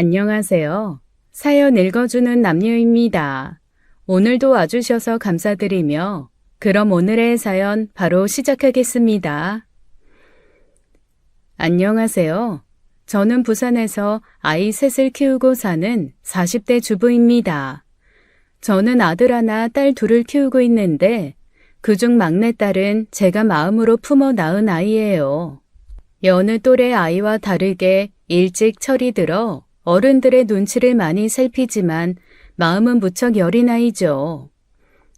안녕하세요. 사연 읽어주는 남녀입니다. 오늘도 와주셔서 감사드리며 그럼 오늘의 사연 바로 시작하겠습니다. 안녕하세요. 저는 부산에서 아이 셋을 키우고 사는 40대 주부입니다. 저는 아들 하나, 딸 둘을 키우고 있는데 그중 막내딸은 제가 마음으로 품어 낳은 아이예요. 여느 또래 아이와 다르게 일찍 철이 들어 어른들의 눈치를 많이 살피지만 마음은 무척 여린 아이죠.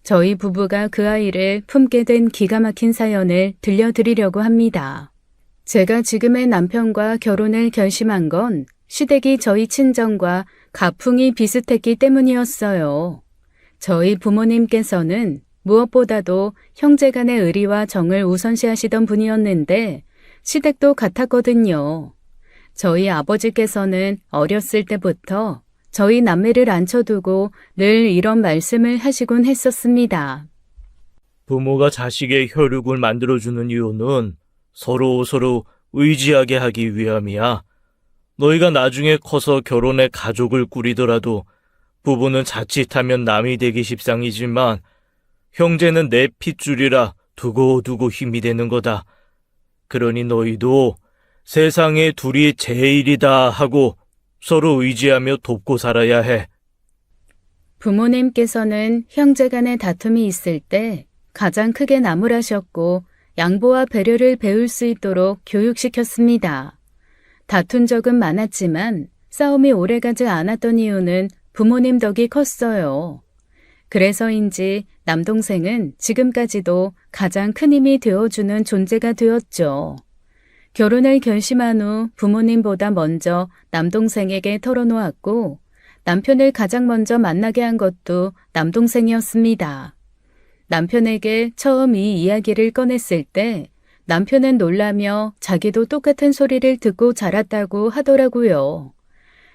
저희 부부가 그 아이를 품게 된 기가 막힌 사연을 들려드리려고 합니다. 제가 지금의 남편과 결혼을 결심한 건 시댁이 저희 친정과 가풍이 비슷했기 때문이었어요. 저희 부모님께서는 무엇보다도 형제간의 의리와 정을 우선시하시던 분이었는데 시댁도 같았거든요. 저희 아버지께서는 어렸을 때부터 저희 남매를 앉혀두고 늘 이런 말씀을 하시곤 했었습니다. 부모가 자식의 혈육을 만들어주는 이유는 서로 의지하게 하기 위함이야. 너희가 나중에 커서 결혼해 가족을 꾸리더라도 부부는 자칫하면 남이 되기 십상이지만 형제는 내 핏줄이라 두고두고 힘이 되는 거다. 그러니 너희도 세상에 둘이 제일이다 하고 서로 의지하며 돕고 살아야 해. 부모님께서는 형제 간의 다툼이 있을 때 가장 크게 나무라셨고 양보와 배려를 배울 수 있도록 교육시켰습니다. 다툰 적은 많았지만 싸움이 오래가지 않았던 이유는 부모님 덕이 컸어요. 그래서인지 남동생은 지금까지도 가장 큰 힘이 되어주는 존재가 되었죠. 결혼을 결심한 후 부모님보다 먼저 남동생에게 털어놓았고 남편을 가장 먼저 만나게 한 것도 남동생이었습니다. 남편에게 처음 이 이야기를 꺼냈을 때 남편은 놀라며 자기도 똑같은 소리를 듣고 자랐다고 하더라고요.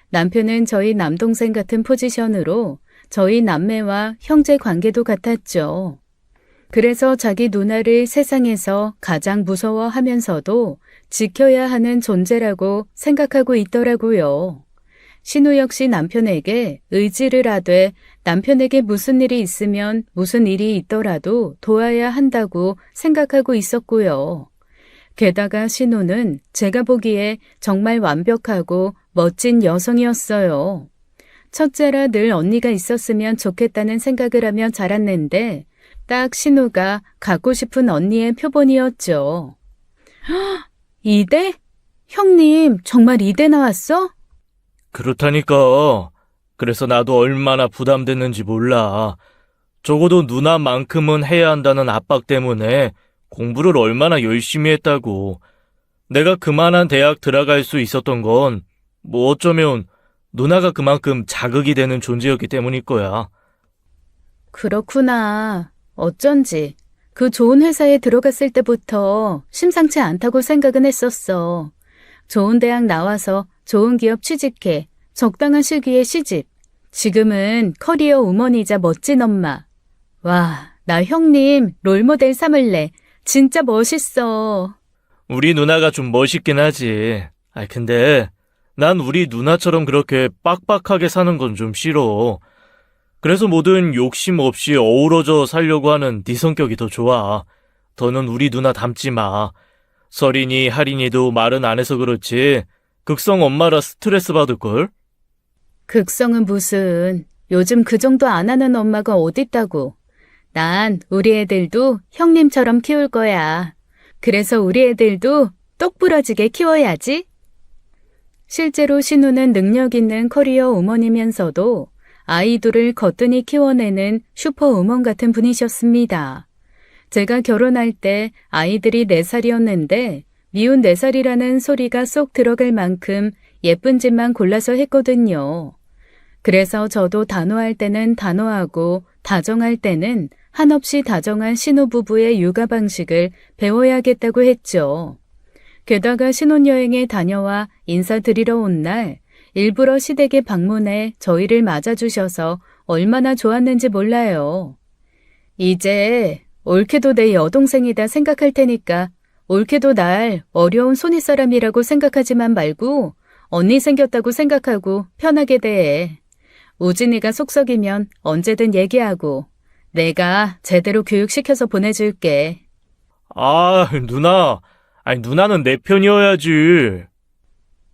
남편은 저희 남동생 같은 포지션으로 저희 남매와 형제 관계도 같았죠. 그래서 자기 누나를 세상에서 가장 무서워하면서도 지켜야 하는 존재라고 생각하고 있더라고요. 신우 역시 남편에게 의지를 하되 남편에게 무슨 일이 있으면 무슨 일이 있더라도 도와야 한다고 생각하고 있었고요. 게다가 신우는 제가 보기에 정말 완벽하고 멋진 여성이었어요. 첫째라 늘 언니가 있었으면 좋겠다는 생각을 하며 자랐는데 딱 신우가 갖고 싶은 언니의 표본이었죠. 이대? 형님 정말 이대 나왔어? 그렇다니까. 그래서 나도 얼마나 부담됐는지 몰라. 적어도 누나만큼은 해야 한다는 압박 때문에 공부를 얼마나 열심히 했다고. 내가 그만한 대학 들어갈 수 있었던 건 뭐 어쩌면 누나가 그만큼 자극이 되는 존재였기 때문일 거야. 그렇구나. 어쩐지 그 좋은 회사에 들어갔을 때부터 심상치 않다고 생각은 했었어. 좋은 대학 나와서 좋은 기업 취직해 적당한 시기에 시집. 지금은 커리어 우먼이자 멋진 엄마. 와, 나 형님 롤모델 삼을래. 진짜 멋있어. 우리 누나가 좀 멋있긴 하지. 근데 난 우리 누나처럼 그렇게 빡빡하게 사는 건 좀 싫어. 그래서 뭐든 욕심 없이 어우러져 살려고 하는 네 성격이 더 좋아. 더는 우리 누나 닮지 마. 설이니 할인이도 말은 안 해서 그렇지 극성 엄마라 스트레스 받을걸? 극성은 무슨. 요즘 그 정도 안 하는 엄마가 어딨다고. 난 우리 애들도 형님처럼 키울 거야. 그래서 우리 애들도 똑부러지게 키워야지. 실제로 신우는 능력 있는 커리어 우먼이면서도 아이들을 거뜬히 키워내는 슈퍼우먼 같은 분이셨습니다. 제가 결혼할 때 아이들이 4살이었는데 미운 4살이라는 소리가 쏙 들어갈 만큼 예쁜 집만 골라서 했거든요. 그래서 저도 단호할 때는 단호하고 다정할 때는 한없이 다정한 신혼부부의 육아 방식을 배워야겠다고 했죠. 게다가 신혼여행에 다녀와 인사드리러 온 날 일부러 시댁에 방문해 저희를 맞아주셔서 얼마나 좋았는지 몰라요. 이제 옳게도 내 여동생이다 생각할 테니까 옳게도 날 어려운 손윗사람이라고 생각하지만 말고 언니 생겼다고 생각하고 편하게 대해. 우진이가 속썩이면 언제든 얘기하고 내가 제대로 교육시켜서 보내줄게. 아, 누나. 아니, 누나는 내 편이어야지.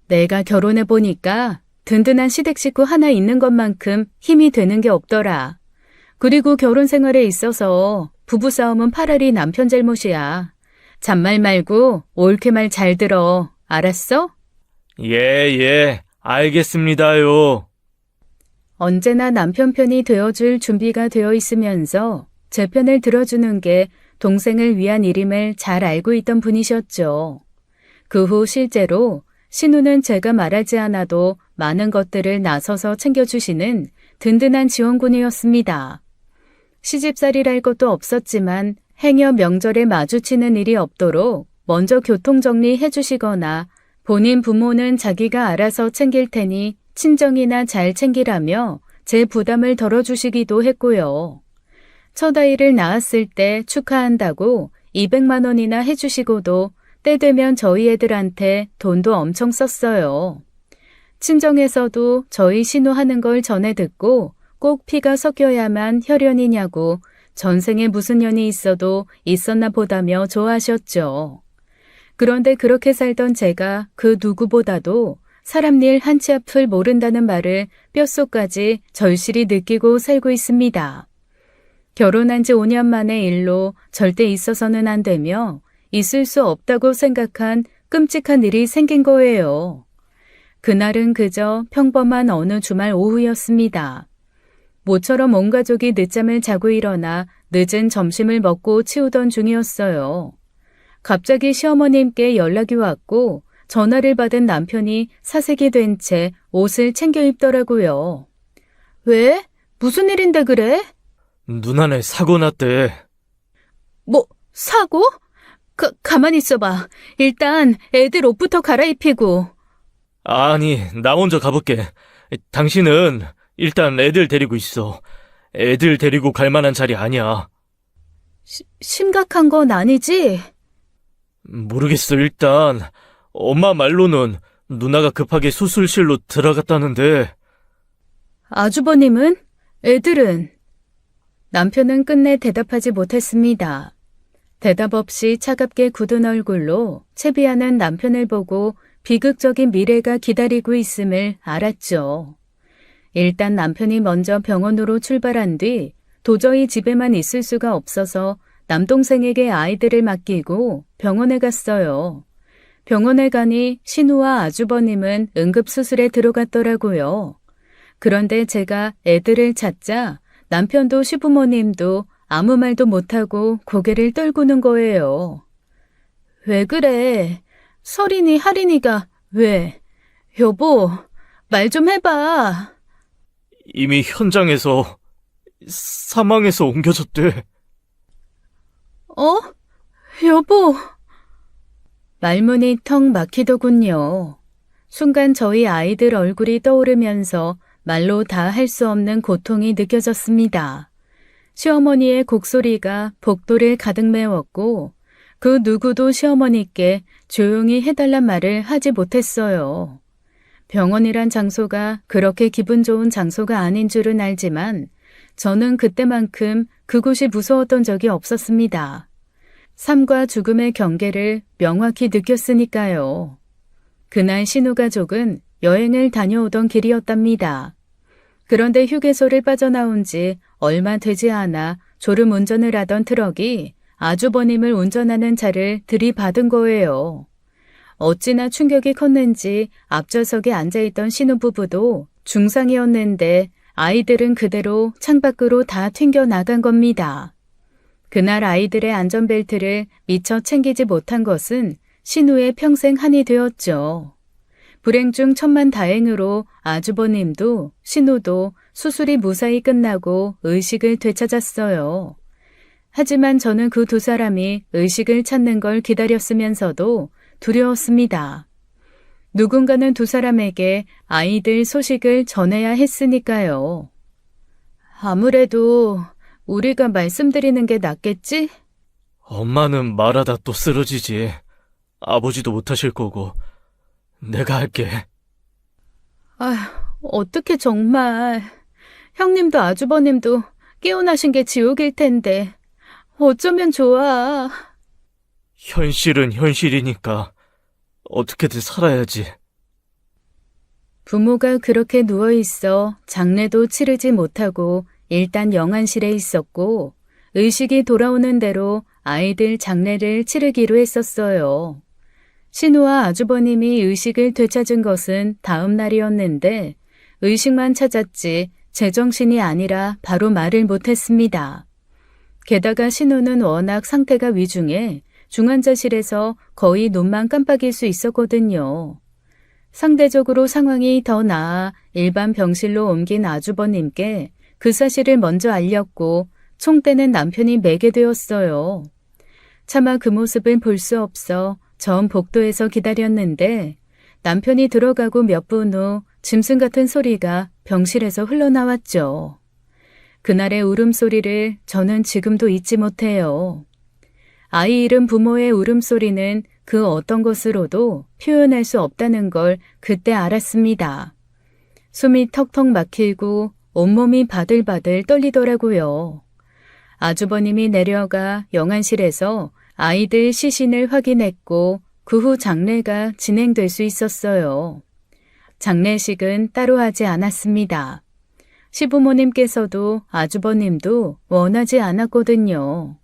내가 결혼해보니까 든든한 시댁 식구 하나 있는 것만큼 힘이 되는 게 없더라. 그리고 결혼 생활에 있어서 부부싸움은 파라리 남편 잘못이야. 잔말 말고 옳게 말 잘 들어. 알았어? 예, 알겠습니다요. 언제나 남편 편이 되어줄 준비가 되어 있으면서 제 편을 들어주는 게 동생을 위한 일임을 잘 알고 있던 분이셨죠. 그 후 실제로 신우는 제가 말하지 않아도 많은 것들을 나서서 챙겨주시는 든든한 지원군이었습니다. 시집살이랄 것도 없었지만 행여 명절에 마주치는 일이 없도록 먼저 교통정리해 주시거나 본인 부모는 자기가 알아서 챙길 테니 친정이나 잘 챙기라며 제 부담을 덜어주시기도 했고요. 첫 아이를 낳았을 때 축하한다고 200만 원이나 해주시고도 때 되면 저희 애들한테 돈도 엄청 썼어요. 친정에서도 저희 신우하는 걸 전해 듣고 꼭 피가 섞여야만 혈연이냐고 전생에 무슨 년이 있어도 있었나 보다며 좋아하셨죠. 그런데 그렇게 살던 제가 그 누구보다도 사람 일 한 치 앞을 모른다는 말을 뼛속까지 절실히 느끼고 살고 있습니다. 결혼한 지 5년 만의 일로 절대 있어서는 안 되며 있을 수 없다고 생각한 끔찍한 일이 생긴 거예요. 그날은 그저 평범한 어느 주말 오후였습니다. 모처럼 온 가족이 늦잠을 자고 일어나 늦은 점심을 먹고 치우던 중이었어요. 갑자기 시어머님께 연락이 왔고 전화를 받은 남편이 사색이 된 채 옷을 챙겨 입더라고요. 왜? 무슨 일인데 그래? 누나네 사고 났대. 뭐, 사고? 가만히 있어봐. 일단 애들 옷부터 갈아입히고. 아니, 나 먼저 가볼게. 당신은 일단 애들 데리고 있어. 애들 데리고 갈 만한 자리 아니야. 심각한 건 아니지? 모르겠어. 일단 엄마 말로는 누나가 급하게 수술실로 들어갔다는데. 아주버님은? 애들은? 남편은 끝내 대답하지 못했습니다. 대답 없이 차갑게 굳은 얼굴로 채비하는 남편을 보고 비극적인 미래가 기다리고 있음을 알았죠. 일단 남편이 먼저 병원으로 출발한 뒤 도저히 집에만 있을 수가 없어서 남동생에게 아이들을 맡기고 병원에 갔어요. 병원에 가니 신우와 아주버님은 응급수술에 들어갔더라고요. 그런데 제가 애들을 찾자 남편도 시부모님도 아무 말도 못하고 고개를 떨구는 거예요. 왜 그래? 설인이 할인이가 왜? 여보, 말 좀 해봐. 이미 현장에서 사망해서 옮겨졌대. 어? 여보. 말문이 턱 막히더군요. 순간 저희 아이들 얼굴이 떠오르면서 말로 다 할 수 없는 고통이 느껴졌습니다. 시어머니의 곡소리가 복도를 가득 메웠고 그 누구도 시어머니께 조용히 해달란 말을 하지 못했어요. 병원이란 장소가 그렇게 기분 좋은 장소가 아닌 줄은 알지만 저는 그때만큼 그곳이 무서웠던 적이 없었습니다. 삶과 죽음의 경계를 명확히 느꼈으니까요. 그날 신우 가족은 여행을 다녀오던 길이었답니다. 그런데 휴게소를 빠져나온 지 얼마 되지 않아 졸음 운전을 하던 트럭이 아주버님을 운전하는 차를 들이받은 거예요. 어찌나 충격이 컸는지 앞좌석에 앉아있던 신혼부부도 중상이었는데 아이들은 그대로 창밖으로 다 튕겨나간 겁니다. 그날 아이들의 안전벨트를 미처 챙기지 못한 것은 신우의 평생 한이 되었죠. 불행 중 천만다행으로 아주버님도 신우도 수술이 무사히 끝나고 의식을 되찾았어요. 하지만 저는 그 두 사람이 의식을 찾는 걸 기다렸으면서도 두려웠습니다. 누군가는 두 사람에게 아이들 소식을 전해야 했으니까요. 아무래도 우리가 말씀드리는 게 낫겠지? 엄마는 말하다 또 쓰러지지. 아버지도 못하실 거고. 내가 할게. 아휴, 어떻게 정말. 형님도 아주버님도 깨어나신 게 지옥일 텐데. 어쩌면 좋아. 현실은 현실이니까 어떻게든 살아야지. 부모가 그렇게 누워있어 장례도 치르지 못하고 일단 영안실에 있었고 의식이 돌아오는 대로 아이들 장례를 치르기로 했었어요. 신우와 아주버님이 의식을 되찾은 것은 다음 날이었는데 의식만 찾았지 제정신이 아니라 바로 말을 못했습니다. 게다가 신우는 워낙 상태가 위중해 중환자실에서 거의 눈만 깜빡일 수 있었거든요. 상대적으로 상황이 더 나아 일반 병실로 옮긴 아주버님께 그 사실을 먼저 알렸고 총대는 남편이 매게 되었어요. 차마 그 모습을 볼 수 없어 전 복도에서 기다렸는데 남편이 들어가고 몇 분 후 짐승 같은 소리가 병실에서 흘러나왔죠. 그날의 울음소리를 저는 지금도 잊지 못해요. 아이 잃은 부모의 울음소리는 그 어떤 것으로도 표현할 수 없다는 걸 그때 알았습니다. 숨이 턱턱 막히고 온몸이 바들바들 떨리더라고요. 아주버님이 내려가 영안실에서 아이들 시신을 확인했고 그 후 장례가 진행될 수 있었어요. 장례식은 따로 하지 않았습니다. 시부모님께서도 아주버님도 원하지 않았거든요.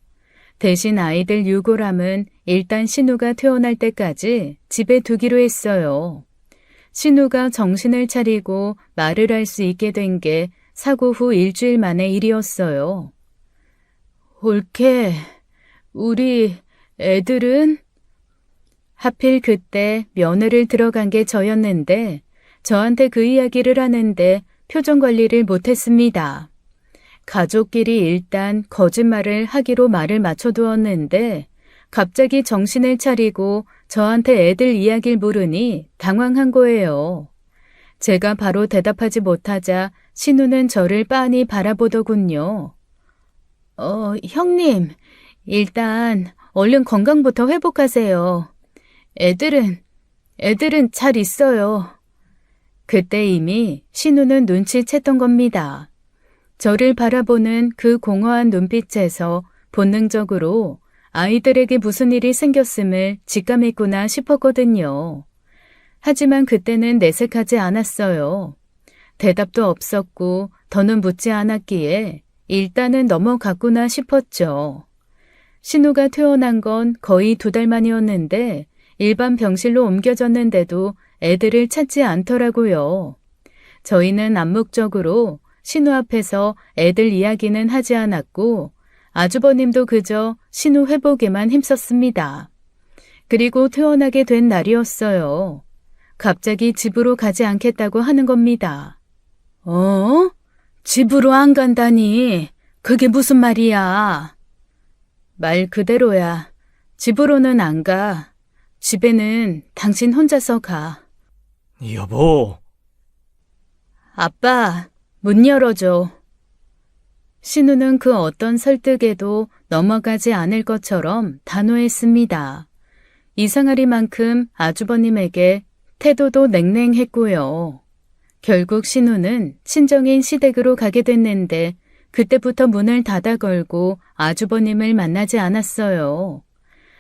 대신 아이들 유골함은 일단 신우가 퇴원할 때까지 집에 두기로 했어요. 신우가 정신을 차리고 말을 할 수 있게 된 게 사고 후 일주일 만의 일이었어요. 올케, 우리 애들은? 하필 그때 면회를 들어간 게 저였는데 저한테 그 이야기를 하는데 표정 관리를 못했습니다. 가족끼리 일단 거짓말을 하기로 말을 맞춰두었는데 갑자기 정신을 차리고 저한테 애들 이야기를 물으니 당황한 거예요. 제가 바로 대답하지 못하자 신우는 저를 빤히 바라보더군요. 형님, 일단 얼른 건강부터 회복하세요. 애들은 잘 있어요. 그때 이미 신우는 눈치챘던 겁니다. 저를 바라보는 그 공허한 눈빛에서 본능적으로 아이들에게 무슨 일이 생겼음을 직감했구나 싶었거든요. 하지만 그때는 내색하지 않았어요. 대답도 없었고 더는 묻지 않았기에 일단은 넘어갔구나 싶었죠. 신우가 퇴원한 건 거의 2달 만이었는데 일반 병실로 옮겨졌는데도 애들을 찾지 않더라고요. 저희는 암묵적으로 신우 앞에서 애들 이야기는 하지 않았고 아주버님도 그저 신우 회복에만 힘썼습니다. 그리고 퇴원하게 된 날이었어요. 갑자기 집으로 가지 않겠다고 하는 겁니다. 집으로 안 간다니? 그게 무슨 말이야? 말 그대로야. 집으로는 안 가. 집에는 당신 혼자서 가. 여보. 아빠, 문 열어줘. 신우는 그 어떤 설득에도 넘어가지 않을 것처럼 단호했습니다. 이상하리만큼 아주버님에게 태도도 냉랭했고요. 결국 신우는 친정인 시댁으로 가게 됐는데 그때부터 문을 닫아 걸고 아주버님을 만나지 않았어요.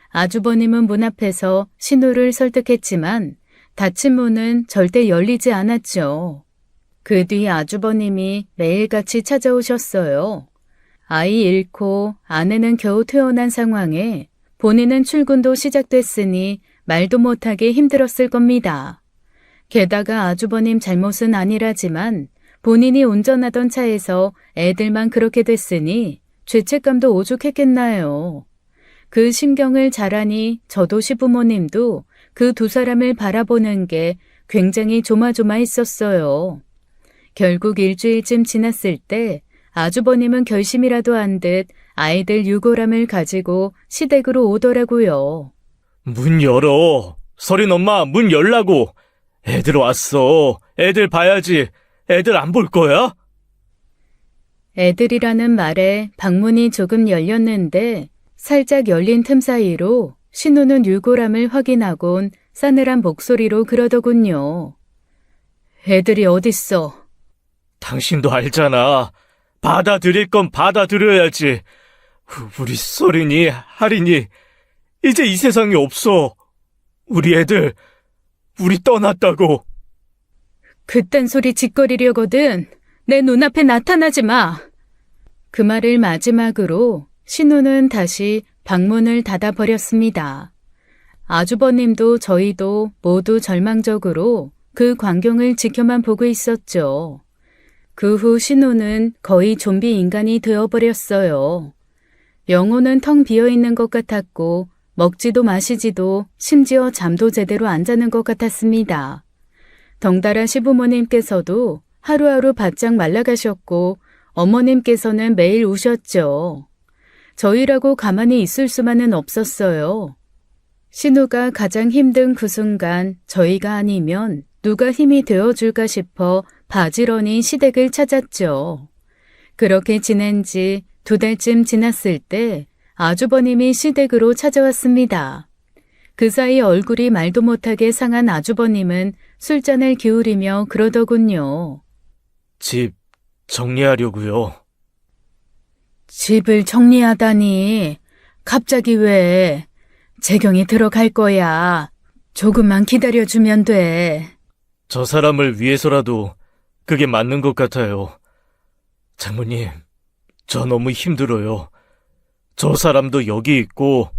아주버님은 문 앞에서 신우를 설득했지만 닫힌 문은 절대 열리지 않았죠. 그 뒤 아주버님이 매일같이 찾아오셨어요. 아이 잃고 아내는 겨우 퇴원한 상황에 본인은 출근도 시작됐으니 말도 못하게 힘들었을 겁니다. 게다가 아주버님 잘못은 아니라지만 본인이 운전하던 차에서 애들만 그렇게 됐으니 죄책감도 오죽했겠나요. 그 심경을 잘 아니 저도 시부모님도 그 2사람을 바라보는 게 굉장히 조마조마했었어요. 결국 일주일쯤 지났을 때 아주버님은 결심이라도 한 듯 아이들 유골함을 가지고 시댁으로 오더라고요. 문 열어. 서린 엄마, 문 열라고. 애들 왔어. 애들 봐야지. 애들 안 볼 거야? 애들이라는 말에 방문이 조금 열렸는데 살짝 열린 틈 사이로 신우는 유골함을 확인하곤 싸늘한 목소리로 그러더군요. 애들이 어딨어? 당신도 알잖아. 받아들일 건 받아들여야지. 우리 서린이, 할인이 이제 이 세상에 없어. 우리 애들, 우리 떠났다고. 그딴 소리 짓거리려거든. 내 눈앞에 나타나지 마. 그 말을 마지막으로 신우는 다시 방문을 닫아버렸습니다. 아주버님도 저희도 모두 절망적으로 그 광경을 지켜만 보고 있었죠. 그 후 신우는 거의 좀비 인간이 되어버렸어요. 영혼은 텅 비어있는 것 같았고 먹지도 마시지도 심지어 잠도 제대로 안 자는 것 같았습니다. 덩달아 시부모님께서도 하루하루 바짝 말라가셨고 어머님께서는 매일 우셨죠. 저희라고 가만히 있을 수만은 없었어요. 신우가 가장 힘든 그 순간 저희가 아니면 누가 힘이 되어줄까 싶어 바지런히 시댁을 찾았죠. 그렇게 지낸 지 2달쯤 지났을 때 아주버님이 시댁으로 찾아왔습니다. 그 사이 얼굴이 말도 못하게 상한 아주버님은 술잔을 기울이며 그러더군요. 집 정리하려고요. 집을 정리하다니. 갑자기 왜? 재경이 들어갈 거야. 조금만 기다려주면 돼. 저 사람을 위해서라도 그게 맞는 것 같아요. 장모님, 저 너무 힘들어요. 저 사람도 여기 있고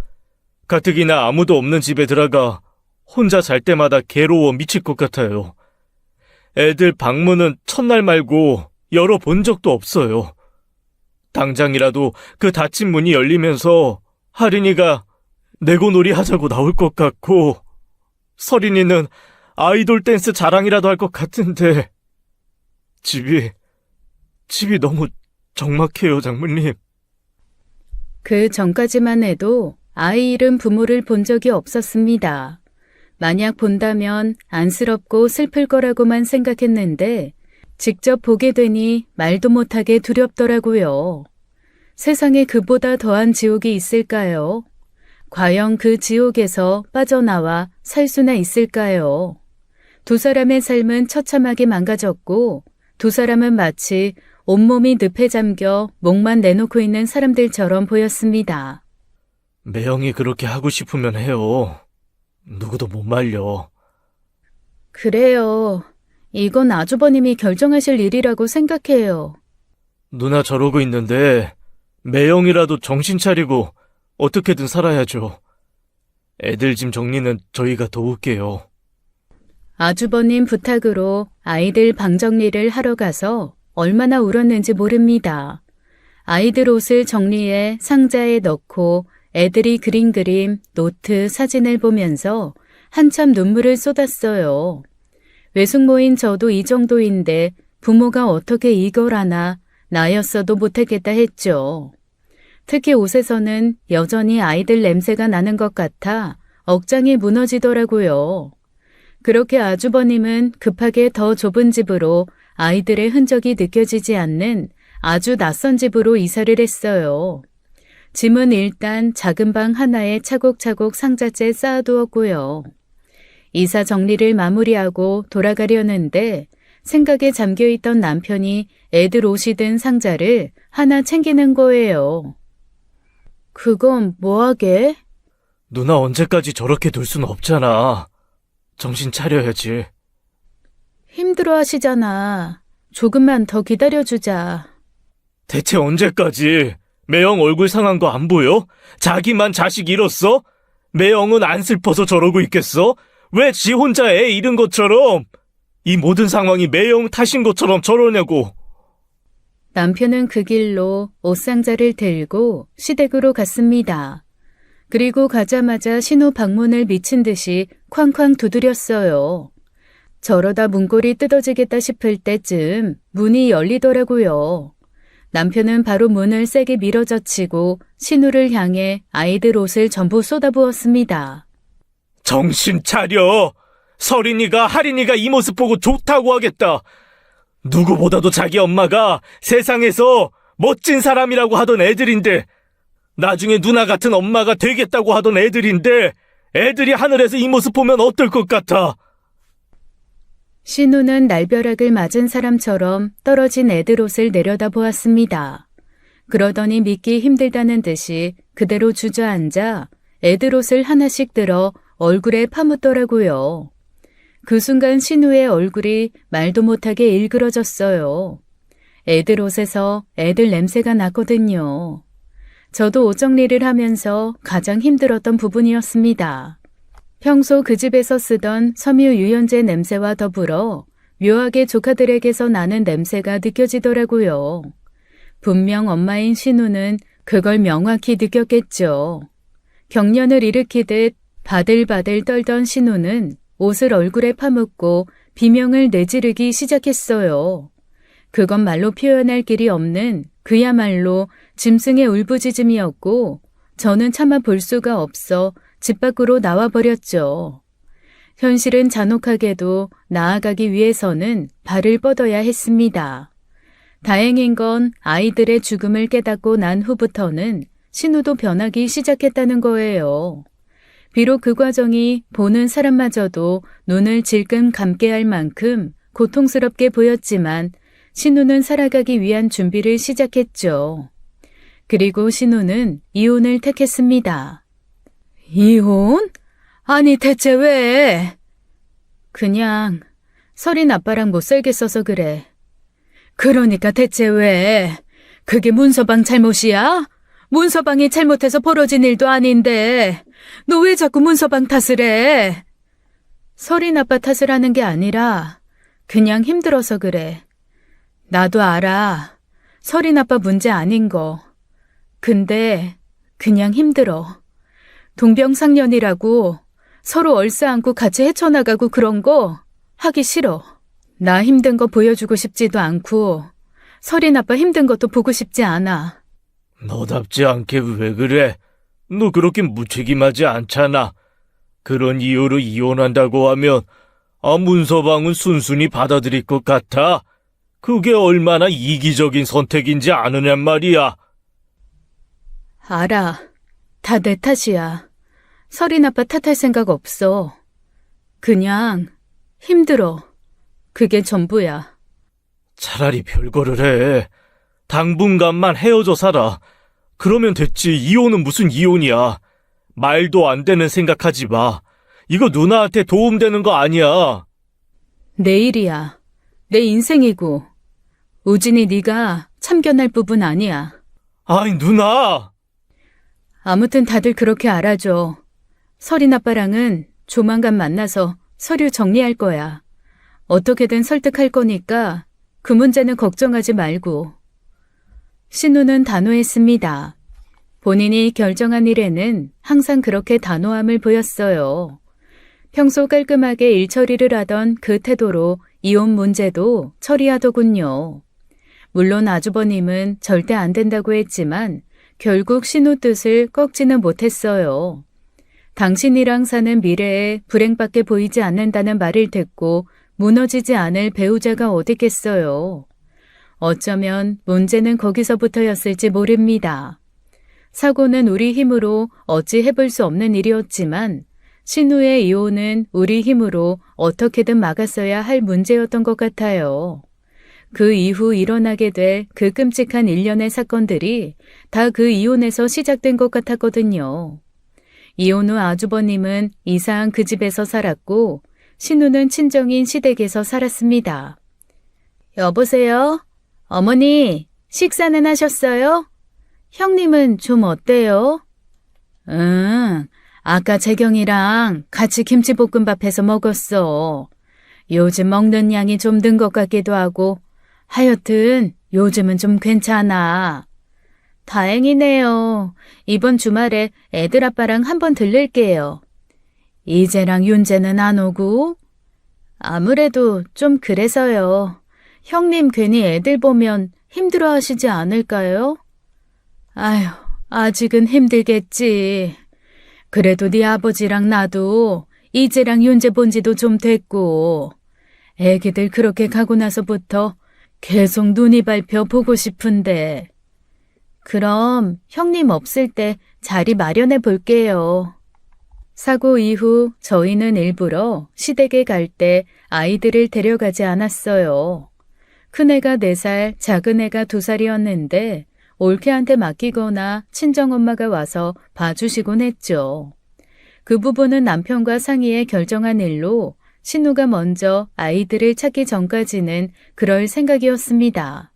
가뜩이나 아무도 없는 집에 들어가 혼자 잘 때마다 괴로워 미칠 것 같아요. 애들 방문은 첫날 말고 열어본 적도 없어요. 당장이라도 그 닫힌 문이 열리면서 할인이가 내고놀이 하자고 나올 것 같고 서린이는 아이돌 댄스 자랑이라도 할 것 같은데 집이 너무 적막해요, 장모님. 그 전까지만 해도 아이 잃은 부모를 본 적이 없었습니다. 만약 본다면 안쓰럽고 슬플 거라고만 생각했는데 직접 보게 되니 말도 못하게 두렵더라고요. 세상에 그보다 더한 지옥이 있을까요? 과연 그 지옥에서 빠져나와 살 수나 있을까요? 두 사람의 삶은 처참하게 망가졌고 두 사람은 마치 온몸이 늪에 잠겨 목만 내놓고 있는 사람들처럼 보였습니다. 매형이 그렇게 하고 싶으면 해요. 누구도 못 말려. 그래요. 이건 아주버님이 결정하실 일이라고 생각해요. 누나 저러고 있는데 매형이라도 정신 차리고 어떻게든 살아야죠. 애들 짐 정리는 저희가 도울게요. 아주버님 부탁으로 아이들 방 정리를 하러 가서 얼마나 울었는지 모릅니다. 아이들 옷을 정리해 상자에 넣고 애들이 그린 그림, 노트, 사진을 보면서 한참 눈물을 쏟았어요. 외숙모인 저도 이 정도인데 부모가 어떻게 이걸 하나 나였어도 못했겠다 했죠. 특히 옷에서는 여전히 아이들 냄새가 나는 것 같아 억장이 무너지더라고요. 그렇게 아주버님은 급하게 더 좁은 집으로 아이들의 흔적이 느껴지지 않는 아주 낯선 집으로 이사를 했어요. 짐은 일단 작은 방 하나에 차곡차곡 상자째 쌓아두었고요. 이사 정리를 마무리하고 돌아가려는데 생각에 잠겨있던 남편이 애들 옷이 든 상자를 하나 챙기는 거예요. 그건 뭐하게? 누나 언제까지 저렇게 둘 순 없잖아. 정신 차려야지. 힘들어 하시잖아. 조금만 더 기다려주자. 대체 언제까지? 매형 얼굴 상한 거 안 보여? 자기만 자식 잃었어? 매형은 안 슬퍼서 저러고 있겠어? 왜 지 혼자 애 잃은 것처럼? 이 모든 상황이 매형 탓인 것처럼 저러냐고. 남편은 그 길로 옷상자를 들고 시댁으로 갔습니다. 그리고 가자마자 신호 방문을 미친 듯이 쾅쾅 두드렸어요. 저러다 문고리 뜯어지겠다 싶을 때쯤 문이 열리더라고요. 남편은 바로 문을 세게 밀어젖히고 신우를 향해 아이들 옷을 전부 쏟아부었습니다. 정신 차려! 서린이가, 할인이가 이 모습 보고 좋다고 하겠다. 누구보다도 자기 엄마가 세상에서 멋진 사람이라고 하던 애들인데, 나중에 누나 같은 엄마가 되겠다고 하던 애들인데, 애들이 하늘에서 이 모습 보면 어떨 것 같아? 신우는 날벼락을 맞은 사람처럼 떨어진 애들 옷을 내려다보았습니다. 그러더니 믿기 힘들다는 듯이 그대로 주저앉아 애들 옷을 하나씩 들어 얼굴에 파묻더라고요. 그 순간 신우의 얼굴이 말도 못하게 일그러졌어요. 애들 옷에서 애들 냄새가 났거든요. 저도 옷 정리를 하면서 가장 힘들었던 부분이었습니다. 평소 그 집에서 쓰던 섬유 유연제 냄새와 더불어 묘하게 조카들에게서 나는 냄새가 느껴지더라고요. 분명 엄마인 신우는 그걸 명확히 느꼈겠죠. 경련을 일으키듯 바들바들 떨던 신우는 옷을 얼굴에 파묻고 비명을 내지르기 시작했어요. 그건 말로 표현할 길이 없는 그야말로 짐승의 울부짖음이었고 저는 차마 볼 수가 없어 집 밖으로 나와버렸죠. 현실은 잔혹하게도 나아가기 위해서는 발을 뻗어야 했습니다. 다행인 건 아이들의 죽음을 깨닫고 난 후부터는 신우도 변하기 시작했다는 거예요. 비록 그 과정이 보는 사람마저도 눈을 질끈 감게 할 만큼 고통스럽게 보였지만 신우는 살아가기 위한 준비를 시작했죠. 그리고 신우는 이혼을 택했습니다. 이혼? 아니 대체 왜? 그냥 설인 아빠랑 못 살겠어서 그래. 그러니까 대체 왜? 그게 문서방 잘못이야? 문서방이 잘못해서 벌어진 일도 아닌데 너 왜 자꾸 문서방 탓을 해? 설인 아빠 탓을 하는 게 아니라 그냥 힘들어서 그래. 나도 알아. 설인 아빠 문제 아닌 거. 근데 그냥 힘들어. 동병상련이라고 서로 얼싸안고 같이 헤쳐나가고 그런 거 하기 싫어. 나 힘든 거 보여주고 싶지도 않고 설인 아빠 힘든 것도 보고 싶지 않아. 너답지 않게 왜 그래? 너 그렇게 무책임하지 않잖아. 그런 이유로 이혼한다고 하면 문서방은 순순히 받아들일 것 같아. 그게 얼마나 이기적인 선택인지 아느냔 말이야. 알아. 다 내 탓이야. 설인 아빠 탓할 생각 없어. 그냥 힘들어. 그게 전부야. 차라리 별거를 해. 당분간만 헤어져 살아. 그러면 됐지. 이혼은 무슨 이혼이야. 말도 안 되는 생각하지 마. 이거 누나한테 도움되는 거 아니야. 내 일이야. 내 인생이고. 우진이 네가 참견할 부분 아니야. 아이, 누나! 아무튼 다들 그렇게 알아줘. 설인 아빠랑은 조만간 만나서 서류 정리할 거야. 어떻게든 설득할 거니까 그 문제는 걱정하지 말고. 신우는 단호했습니다. 본인이 결정한 일에는 항상 그렇게 단호함을 보였어요. 평소 깔끔하게 일 처리를 하던 그 태도로 이혼 문제도 처리하더군요. 물론 아주버님은 절대 안 된다고 했지만 결국 신우 뜻을 꺾지는 못했어요. 당신이랑 사는 미래에 불행밖에 보이지 않는다는 말을 듣고 무너지지 않을 배우자가 어딨겠어요. 어쩌면 문제는 거기서부터였을지 모릅니다. 사고는 우리 힘으로 어찌 해볼 수 없는 일이었지만 신우의 이혼은 우리 힘으로 어떻게든 막았어야 할 문제였던 것 같아요. 그 이후 일어나게 될 그 끔찍한 일련의 사건들이 다 그 이혼에서 시작된 것 같았거든요. 이혼 후 아주버님은 이사한 그 집에서 살았고 신우는 친정인 시댁에서 살았습니다. 여보세요? 어머니, 식사는 하셨어요? 형님은 좀 어때요? 아까 재경이랑 같이 김치볶음밥 해서 먹었어. 요즘 먹는 양이 좀 는 것 같기도 하고 하여튼 요즘은 좀 괜찮아. 다행이네요. 이번 주말에 애들 아빠랑 한번 들를게요. 이재랑 윤재는 안 오고? 아무래도 좀 그래서요. 형님 괜히 애들 보면 힘들어하시지 않을까요? 아휴, 아직은 힘들겠지. 그래도 네 아버지랑 나도 이재랑 윤재 본 지도 좀 됐고 애기들 그렇게 가고 나서부터 계속 눈이 밟혀 보고 싶은데. 그럼 형님 없을 때 자리 마련해 볼게요. 사고 이후 저희는 일부러 시댁에 갈 때 아이들을 데려가지 않았어요. 큰애가 4살, 작은애가 2살이었는데 올케한테 맡기거나 친정엄마가 와서 봐주시곤 했죠. 그 부분은 남편과 상의해 결정한 일로 신우가 먼저 아이들을 찾기 전까지는 그럴 생각이었습니다.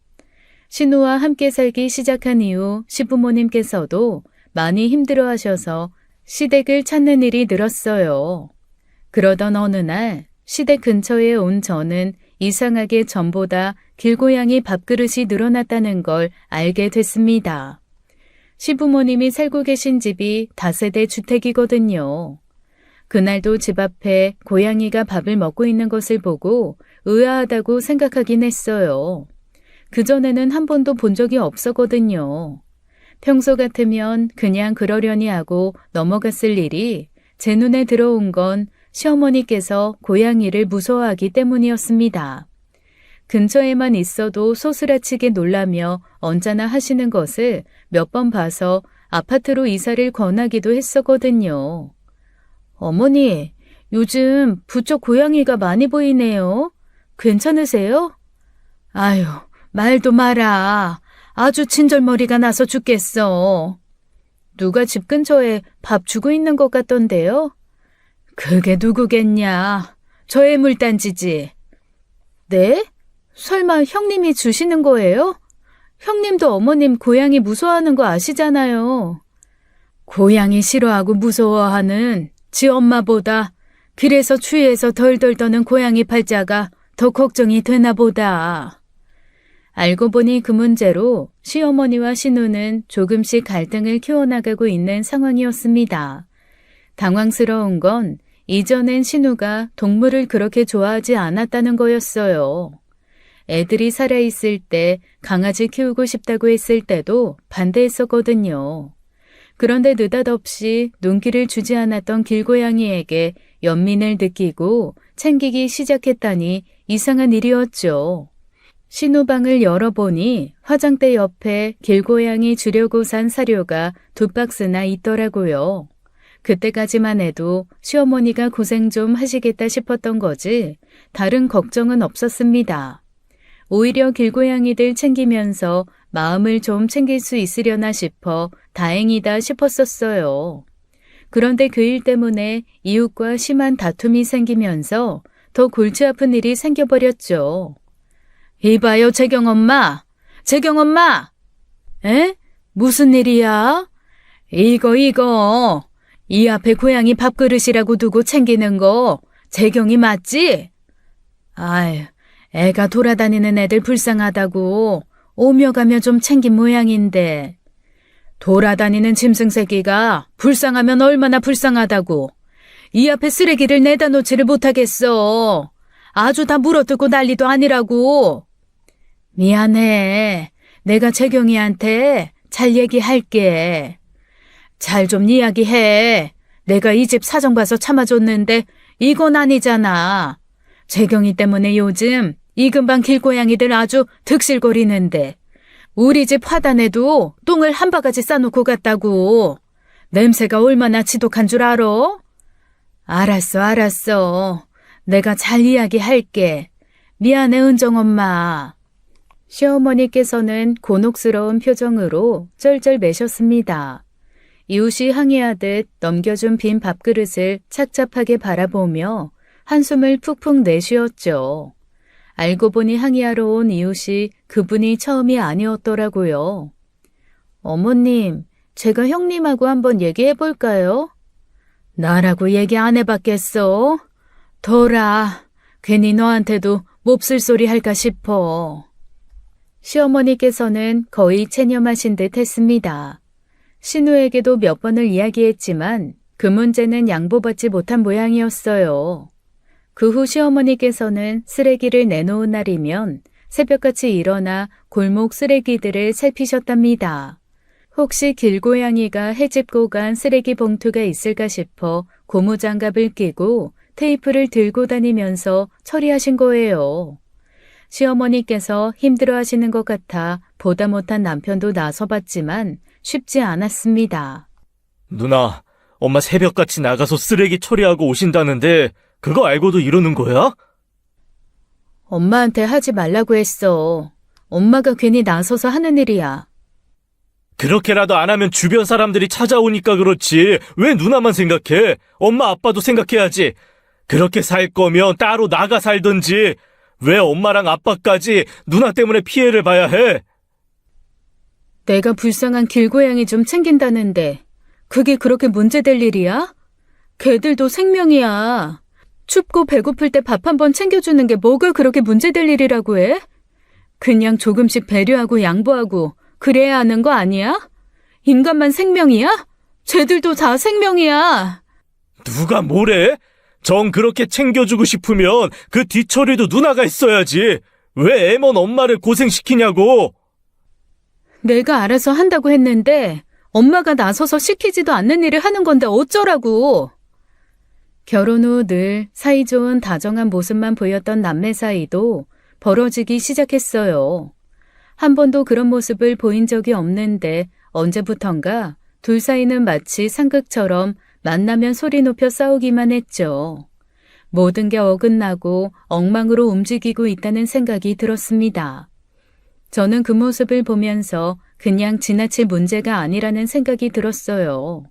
신우와 함께 살기 시작한 이후 시부모님께서도 많이 힘들어하셔서 시댁을 찾는 일이 늘었어요. 그러던 어느 날 시댁 근처에 온 저는 이상하게 전보다 길고양이 밥그릇이 늘어났다는 걸 알게 됐습니다. 시부모님이 살고 계신 집이 다세대 주택이거든요. 그날도 집 앞에 고양이가 밥을 먹고 있는 것을 보고 의아하다고 생각하긴 했어요. 그전에는 한 번도 본 적이 없었거든요. 평소 같으면 그냥 그러려니 하고 넘어갔을 일이 제 눈에 들어온 건 시어머니께서 고양이를 무서워하기 때문이었습니다. 근처에만 있어도 소스라치게 놀라며 언짢아 하시는 것을 몇 번 봐서 아파트로 이사를 권하기도 했었거든요. 어머니, 요즘 부쩍 고양이가 많이 보이네요. 괜찮으세요? 아유, 말도 마라. 아주 친절머리가 나서 죽겠어. 누가 집 근처에 밥 주고 있는 것 같던데요? 그게 누구겠냐? 저의 물단지지. 네? 설마 형님이 주시는 거예요? 형님도 어머님 고양이 무서워하는 거 아시잖아요. 고양이 싫어하고 무서워하는 지 엄마보다 길에서 추위에서 덜덜 떠는 고양이 팔자가 더 걱정이 되나 보다. 알고 보니 그 문제로 시어머니와 신우는 조금씩 갈등을 키워나가고 있는 상황이었습니다. 당황스러운 건 이전엔 신우가 동물을 그렇게 좋아하지 않았다는 거였어요. 애들이 살아있을 때 강아지 키우고 싶다고 했을 때도 반대했었거든요. 그런데 느닷없이 눈길을 주지 않았던 길고양이에게 연민을 느끼고 챙기기 시작했다니 이상한 일이었죠. 신우방을 열어보니 화장대 옆에 길고양이 주려고 산 사료가 2박스나 있더라고요. 그때까지만 해도 시어머니가 고생 좀 하시겠다 싶었던 거지 다른 걱정은 없었습니다. 오히려 길고양이들 챙기면서 마음을 좀 챙길 수 있으려나 싶어 다행이다 싶었었어요. 그런데 그 일 때문에 이웃과 심한 다툼이 생기면서 더 골치 아픈 일이 생겨버렸죠. 이봐요, 재경엄마. 재경엄마. 에? 무슨 일이야? 이거. 이 앞에 고양이 밥그릇이라고 두고 챙기는 거 재경이 맞지? 아유, 애가 돌아다니는 애들 불쌍하다고 오며 가며 좀 챙긴 모양인데. 돌아다니는 짐승 새끼가 불쌍하면 얼마나 불쌍하다고. 이 앞에 쓰레기를 내다 놓지를 못하겠어. 아주 다 물어뜯고 난리도 아니라고. 미안해. 내가 재경이한테 잘 얘기할게. 잘 좀 이야기해. 내가 이 집 사정 봐서 참아줬는데 이건 아니잖아. 재경이 때문에 요즘 이 근방 길고양이들 아주 득실거리는데 우리 집 화단에도 똥을 한 바가지 싸놓고 갔다고. 냄새가 얼마나 지독한 줄 알아? 알았어. 내가 잘 이야기할게. 미안해, 은정엄마. 시어머니께서는 곤혹스러운 표정으로 쩔쩔 매셨습니다. 이웃이 항의하듯 넘겨준 빈 밥그릇을 착잡하게 바라보며 한숨을 푹푹 내쉬었죠. 알고 보니 항의하러 온 이웃이 그분이 처음이 아니었더라고요. 어머님, 제가 형님하고 한번 얘기해볼까요? 나라고 얘기 안 해봤겠어? 덜아, 괜히 너한테도 몹쓸 소리 할까 싶어. 시어머니께서는 거의 체념하신 듯 했습니다. 신우에게도 몇 번을 이야기했지만 그 문제는 양보받지 못한 모양이었어요. 그 후 시어머니께서는 쓰레기를 내놓은 날이면 새벽같이 일어나 골목 쓰레기들을 살피셨답니다. 혹시 길고양이가 헤집고 간 쓰레기 봉투가 있을까 싶어 고무장갑을 끼고 테이프를 들고 다니면서 처리하신 거예요. 시어머니께서 힘들어하시는 것 같아 보다 못한 남편도 나서봤지만 쉽지 않았습니다. 누나, 엄마 새벽같이 나가서 쓰레기 처리하고 오신다는데 그거 알고도 이러는 거야? 엄마한테 하지 말라고 했어. 엄마가 괜히 나서서 하는 일이야. 그렇게라도 안 하면 주변 사람들이 찾아오니까 그렇지. 왜 누나만 생각해? 엄마 아빠도 생각해야지. 그렇게 살 거면 따로 나가 살든지. 왜 엄마랑 아빠까지 누나 때문에 피해를 봐야 해? 내가 불쌍한 길고양이 좀 챙긴다는데 그게 그렇게 문제될 일이야? 걔들도 생명이야. 춥고 배고플 때 밥 한 번 챙겨주는 게 뭐가 그렇게 문제될 일이라고 해? 그냥 조금씩 배려하고 양보하고 그래야 하는 거 아니야? 인간만 생명이야? 쟤들도 다 생명이야. 누가 뭐래? 정 그렇게 챙겨주고 싶으면 그 뒤처리도 누나가 했어야지. 왜 애먼 엄마를 고생시키냐고. 내가 알아서 한다고 했는데 엄마가 나서서 시키지도 않는 일을 하는 건데 어쩌라고. 결혼 후 늘 사이좋은 다정한 모습만 보였던 남매 사이도 벌어지기 시작했어요. 한 번도 그런 모습을 보인 적이 없는데 언제부턴가 둘 사이는 마치 상극처럼 만나면 소리 높여 싸우기만 했죠. 모든 게 어긋나고 엉망으로 움직이고 있다는 생각이 들었습니다. 저는 그 모습을 보면서 그냥 지나칠 문제가 아니라는 생각이 들었어요.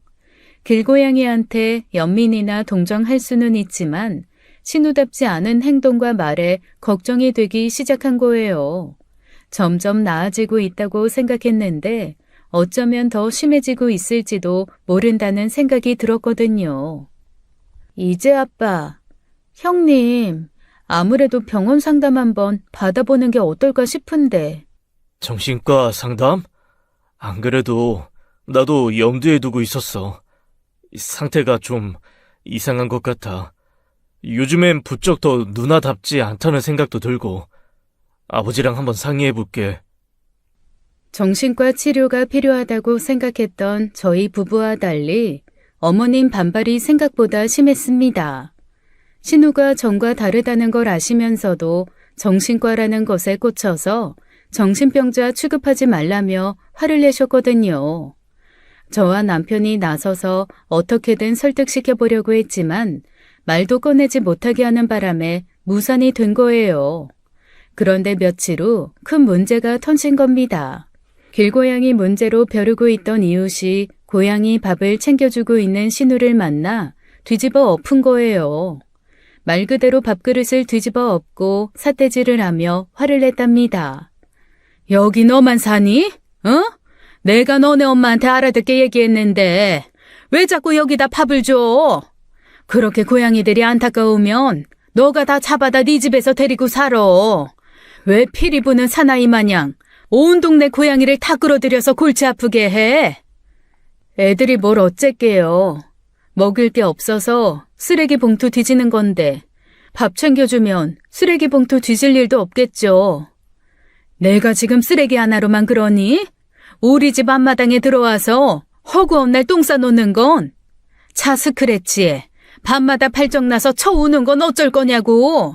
길고양이한테 연민이나 동정할 수는 있지만 신우답지 않은 행동과 말에 걱정이 되기 시작한 거예요. 점점 나아지고 있다고 생각했는데 어쩌면 더 심해지고 있을지도 모른다는 생각이 들었거든요. 이제 아빠, 형님, 아무래도 병원 상담 한번 받아보는 게 어떨까 싶은데. 정신과 상담? 안 그래도 나도 염두에 두고 있었어. 상태가 좀 이상한 것 같아. 요즘엔 부쩍 더 누나답지 않다는 생각도 들고. 아버지랑 한번 상의해볼게. 정신과 치료가 필요하다고 생각했던 저희 부부와 달리 어머님 반발이 생각보다 심했습니다. 신우가 전과 다르다는 걸 아시면서도 정신과라는 것에 꽂혀서 정신병자 취급하지 말라며 화를 내셨거든요. 저와 남편이 나서서 어떻게든 설득시켜보려고 했지만 말도 꺼내지 못하게 하는 바람에 무산이 된 거예요. 그런데 며칠 후 큰 문제가 터진 겁니다. 길고양이 문제로 벼르고 있던 이웃이 고양이 밥을 챙겨주고 있는 신우를 만나 뒤집어 엎은 거예요. 말 그대로 밥그릇을 뒤집어 엎고 삿대질을 하며 화를 냈답니다. 여기 너만 사니? 어? 내가 너네 엄마한테 알아듣게 얘기했는데 왜 자꾸 여기다 밥을 줘? 그렇게 고양이들이 안타까우면 너가 다 잡아다 네 집에서 데리고 살아. 왜 피리 부는 사나이 마냥 온 동네 고양이를 다 끌어들여서 골치 아프게 해? 애들이 뭘 어쨌게요. 먹을 게 없어서 쓰레기 봉투 뒤지는 건데 밥 챙겨주면 쓰레기 봉투 뒤질 일도 없겠죠. 내가 지금 쓰레기 하나로만 그러니? 우리 집 앞마당에 들어와서 허구한 날 똥 싸놓는 건? 차 스크래치에 밤마다 발정나서 쳐우는 건 어쩔 거냐고.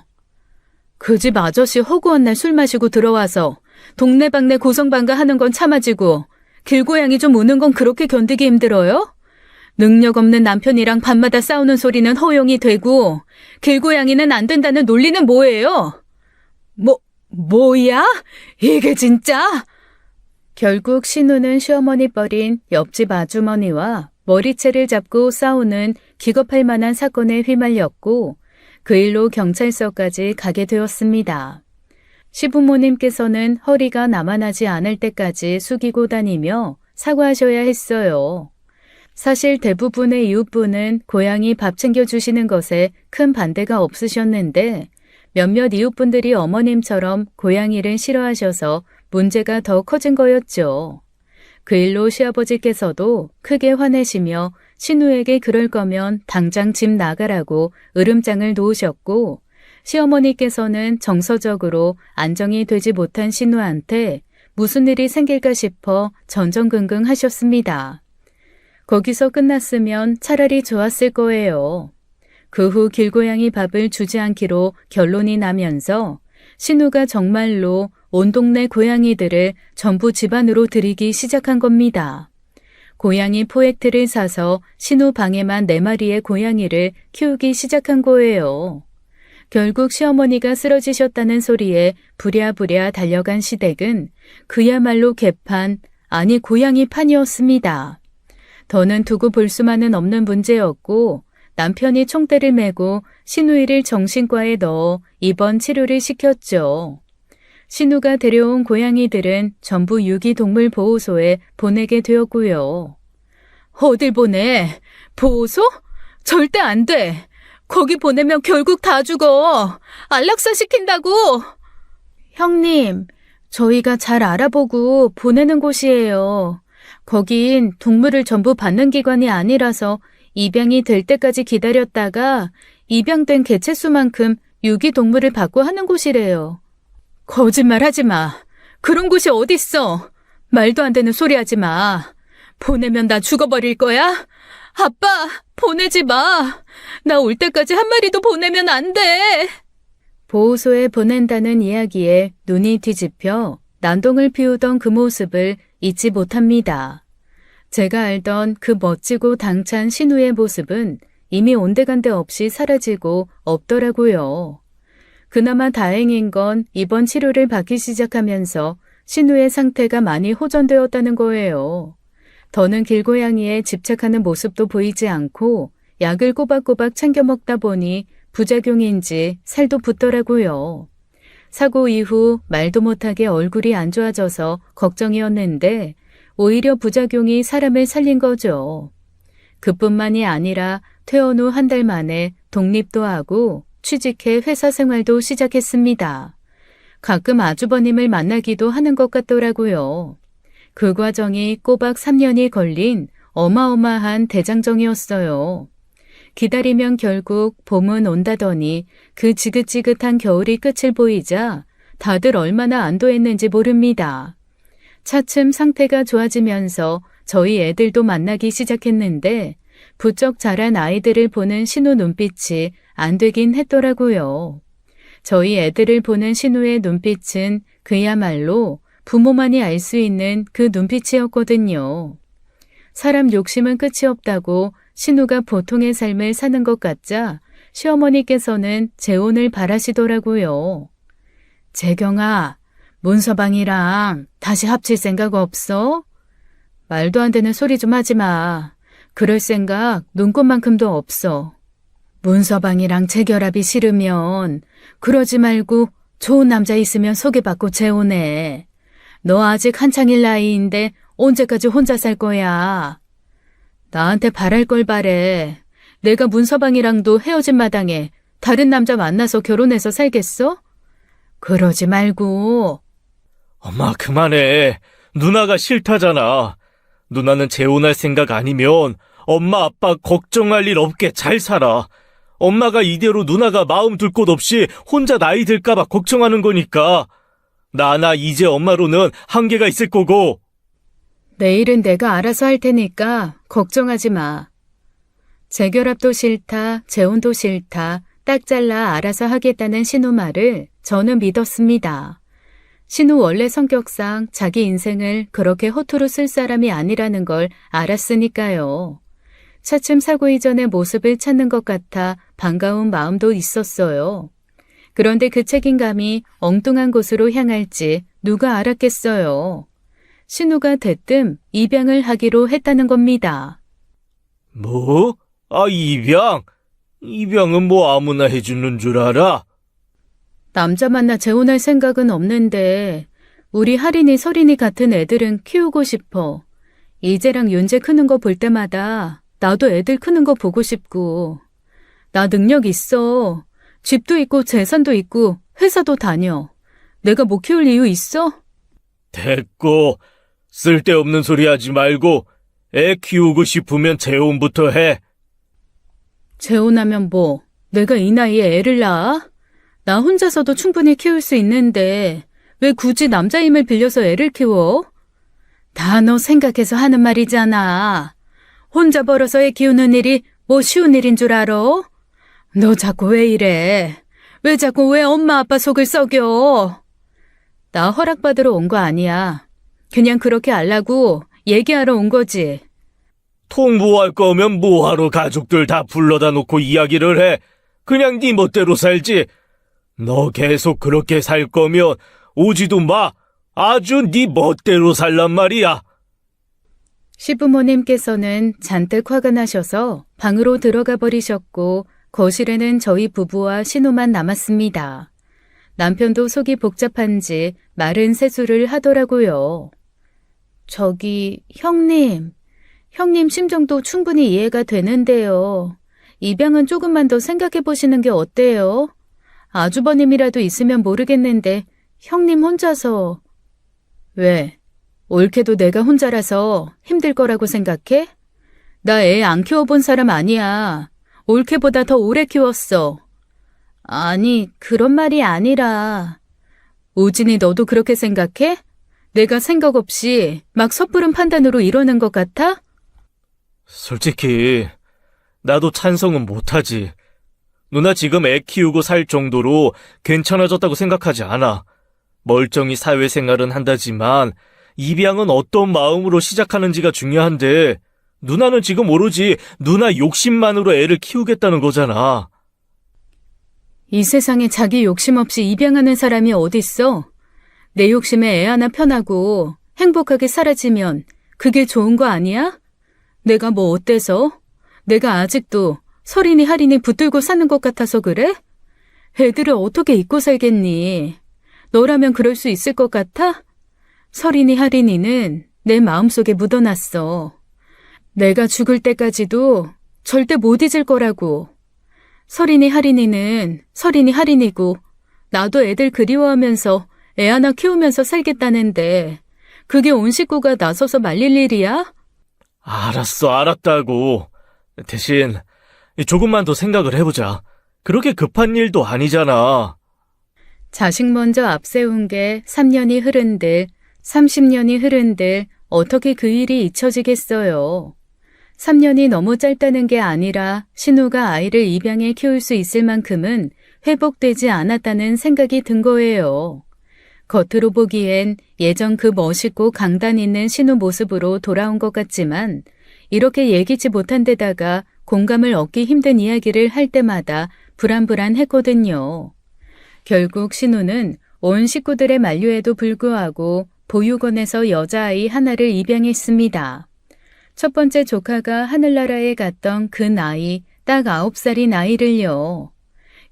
그 집 아저씨 허구한 날 술 마시고 들어와서 동네방네 고성방가하는 건 참아지고 길고양이 좀 우는 건 그렇게 견디기 힘들어요? 능력 없는 남편이랑 밤마다 싸우는 소리는 허용이 되고 길고양이는 안 된다는 논리는 뭐예요? 뭐야? 이게 진짜? 결국 신우는 시어머니 뻘인 옆집 아주머니와 머리채를 잡고 싸우는 기겁할 만한 사건에 휘말렸고 그 일로 경찰서까지 가게 되었습니다. 시부모님께서는 허리가 남아나지 않을 때까지 숙이고 다니며 사과하셔야 했어요. 사실 대부분의 이웃분은 고양이 밥 챙겨주시는 것에 큰 반대가 없으셨는데 몇몇 이웃분들이 어머님처럼 고양이를 싫어하셔서 문제가 더 커진 거였죠. 그 일로 시아버지께서도 크게 화내시며 신우에게 그럴 거면 당장 집 나가라고 으름장을 놓으셨고 시어머니께서는 정서적으로 안정이 되지 못한 신우한테 무슨 일이 생길까 싶어 전전긍긍 하셨습니다. 거기서 끝났으면 차라리 좋았을 거예요. 그 후 길고양이 밥을 주지 않기로 결론이 나면서 신우가 정말로 온 동네 고양이들을 전부 집안으로 들이기 시작한 겁니다. 고양이 포획틀을 사서 신우 방에만 4마리의 고양이를 키우기 시작한 거예요. 결국 시어머니가 쓰러지셨다는 소리에 부랴부랴 달려간 시댁은 그야말로 개판, 아니 고양이판이었습니다. 더는 두고 볼 수만은 없는 문제였고 남편이 총대를 메고 신우이를 정신과에 넣어 입원 치료를 시켰죠. 신우가 데려온 고양이들은 전부 유기동물보호소에 보내게 되었고요. 어딜 보내? 보호소? 절대 안 돼. 거기 보내면 결국 다 죽어. 안락사 시킨다고. 형님, 저희가 잘 알아보고 보내는 곳이에요. 거긴 동물을 전부 받는 기관이 아니라서 입양이 될 때까지 기다렸다가 입양된 개체수만큼 유기동물을 받고 하는 곳이래요. 거짓말 하지 마. 그런 곳이 어딨어. 말도 안 되는 소리 하지 마. 보내면 나 죽어버릴 거야? 아빠, 보내지 마. 나 올 때까지 한 마리도 보내면 안 돼. 보호소에 보낸다는 이야기에 눈이 뒤집혀 난동을 피우던 그 모습을 잊지 못합니다. 제가 알던 그 멋지고 당찬 신우의 모습은 이미 온데간데 없이 사라지고 없더라고요. 그나마 다행인 건 입원 치료를 받기 시작하면서 신우의 상태가 많이 호전되었다는 거예요. 더는 길고양이에 집착하는 모습도 보이지 않고 약을 꼬박꼬박 챙겨 먹다 보니 부작용인지 살도 붙더라고요. 사고 이후 말도 못하게 얼굴이 안 좋아져서 걱정이었는데 오히려 부작용이 사람을 살린 거죠. 그뿐만이 아니라 퇴원 후 한 달 만에 독립도 하고 취직해 회사 생활도 시작했습니다. 가끔 아주버님을 만나기도 하는 것 같더라고요. 그 과정이 꼬박 3년이 걸린 어마어마한 대장정이었어요. 기다리면 결국 봄은 온다더니 그 지긋지긋한 겨울이 끝을 보이자 다들 얼마나 안도했는지 모릅니다. 차츰 상태가 좋아지면서 저희 애들도 만나기 시작했는데 부쩍 자란 아이들을 보는 신우 눈빛이 안 되긴 했더라고요. 저희 애들을 보는 신우의 눈빛은 그야말로 부모만이 알 수 있는 그 눈빛이었거든요. 사람 욕심은 끝이 없다고 신우가 보통의 삶을 사는 것 같자 시어머니께서는 재혼을 바라시더라고요. 재경아, 문서방이랑 다시 합칠 생각 없어? 말도 안 되는 소리 좀 하지 마. 그럴 생각 눈꽃만큼도 없어. 문서방이랑 재결합이 싫으면 그러지 말고 좋은 남자 있으면 소개받고 재혼해. 너 아직 한창일 나이인데 언제까지 혼자 살 거야? 나한테 바랄 걸 바래. 내가 문서방이랑도 헤어진 마당에 다른 남자 만나서 결혼해서 살겠어? 그러지 말고. 엄마, 그만해. 누나가 싫다잖아. 누나는 재혼할 생각 아니면 엄마 아빠 걱정할 일 없게 잘 살아. 엄마가 이대로 누나가 마음 둘 곳 없이 혼자 나이 들까봐 걱정하는 거니까. 나나 이제 엄마로는 한계가 있을 거고. 내일은 내가 알아서 할 테니까 걱정하지 마. 재결합도 싫다, 재혼도 싫다, 딱 잘라 알아서 하겠다는 신우 말을 저는 믿었습니다. 신우 원래 성격상 자기 인생을 그렇게 허투루 쓸 사람이 아니라는 걸 알았으니까요. 차츰 사고 이전의 모습을 찾는 것 같아 반가운 마음도 있었어요. 그런데 그 책임감이 엉뚱한 곳으로 향할지 누가 알았겠어요. 신우가 대뜸 입양을 하기로 했다는 겁니다. 뭐? 입양? 입양은 뭐 아무나 해주는 줄 알아? 남자 만나 재혼할 생각은 없는데 우리 할인이 설인이 같은 애들은 키우고 싶어. 이재랑 윤재 크는 거 볼 때마다 나도 애들 크는 거 보고 싶고. 나 능력 있어. 집도 있고 재산도 있고 회사도 다녀. 내가 못 키울 이유 있어? 됐고, 쓸데없는 소리 하지 말고 애 키우고 싶으면 재혼부터 해. 재혼하면 뭐 내가 이 나이에 애를 낳아? 나 혼자서도 충분히 키울 수 있는데 왜 굳이 남자 힘을 빌려서 애를 키워? 다 너 생각해서 하는 말이잖아. 혼자 벌어서 애 키우는 일이 뭐 쉬운 일인 줄 알아? 너 자꾸 왜 이래? 왜 자꾸 왜 엄마 아빠 속을 썩여? 나 허락받으러 온 거 아니야. 그냥 그렇게 알라고 얘기하러 온 거지. 통보할 거면 뭐하러 가족들 다 불러다 놓고 이야기를 해. 그냥 네 멋대로 살지. 너 계속 그렇게 살 거면 오지도 마. 아주 네 멋대로 살란 말이야. 시부모님께서는 잔뜩 화가 나셔서 방으로 들어가 버리셨고 거실에는 저희 부부와 신우만 남았습니다. 남편도 속이 복잡한지 마른 세수를 하더라고요. 형님 심정도 충분히 이해가 되는데요. 입양은 조금만 더 생각해 보시는 게 어때요? 아주버님이라도 있으면 모르겠는데 형님 혼자서. 왜? 옳게도 내가 혼자라서 힘들 거라고 생각해? 나 애 안 키워본 사람 아니야. 옳게보다 더 오래 키웠어. 아니, 그런 말이 아니라. 우진이 너도 그렇게 생각해? 내가 생각 없이 막 섣부른 판단으로 이러는 것 같아? 솔직히 나도 찬성은 못하지. 누나 지금 애 키우고 살 정도로 괜찮아졌다고 생각하지 않아. 멀쩡히 사회생활은 한다지만 입양은 어떤 마음으로 시작하는지가 중요한데 누나는 지금 오로지 누나 욕심만으로 애를 키우겠다는 거잖아. 이 세상에 자기 욕심 없이 입양하는 사람이 어딨어? 내 욕심에 애 하나 편하고 행복하게 사라지면 그게 좋은 거 아니야? 내가 뭐 어때서? 내가 아직도 설이니 할이니 붙들고 사는 것 같아서 그래? 애들을 어떻게 잊고 살겠니? 너라면 그럴 수 있을 것 같아? 설이니 할이니는 내 마음속에 묻어놨어. 내가 죽을 때까지도 절대 못 잊을 거라고. 설이니 할이니는 설이니 할이니고 나도 애들 그리워하면서 애 하나 키우면서 살겠다는데 그게 온 식구가 나서서 말릴 일이야? 알았어, 알았다고. 대신 조금만 더 생각을 해보자. 그렇게 급한 일도 아니잖아. 자식 먼저 앞세운 게 3년이 흐른들 30년이 흐른들 어떻게 그 일이 잊혀지겠어요. 3년이 너무 짧다는 게 아니라 신우가 아이를 입양해 키울 수 있을 만큼은 회복되지 않았다는 생각이 든 거예요. 겉으로 보기엔 예전 그 멋있고 강단 있는 신우 모습으로 돌아온 것 같지만 이렇게 예기치 못한 데다가 공감을 얻기 힘든 이야기를 할 때마다 불안불안했거든요. 결국 신우는 온 식구들의 만류에도 불구하고 보육원에서 여자아이 하나를 입양했습니다. 첫 번째 조카가 하늘나라에 갔던 그 나이 딱 9살인 아이를요.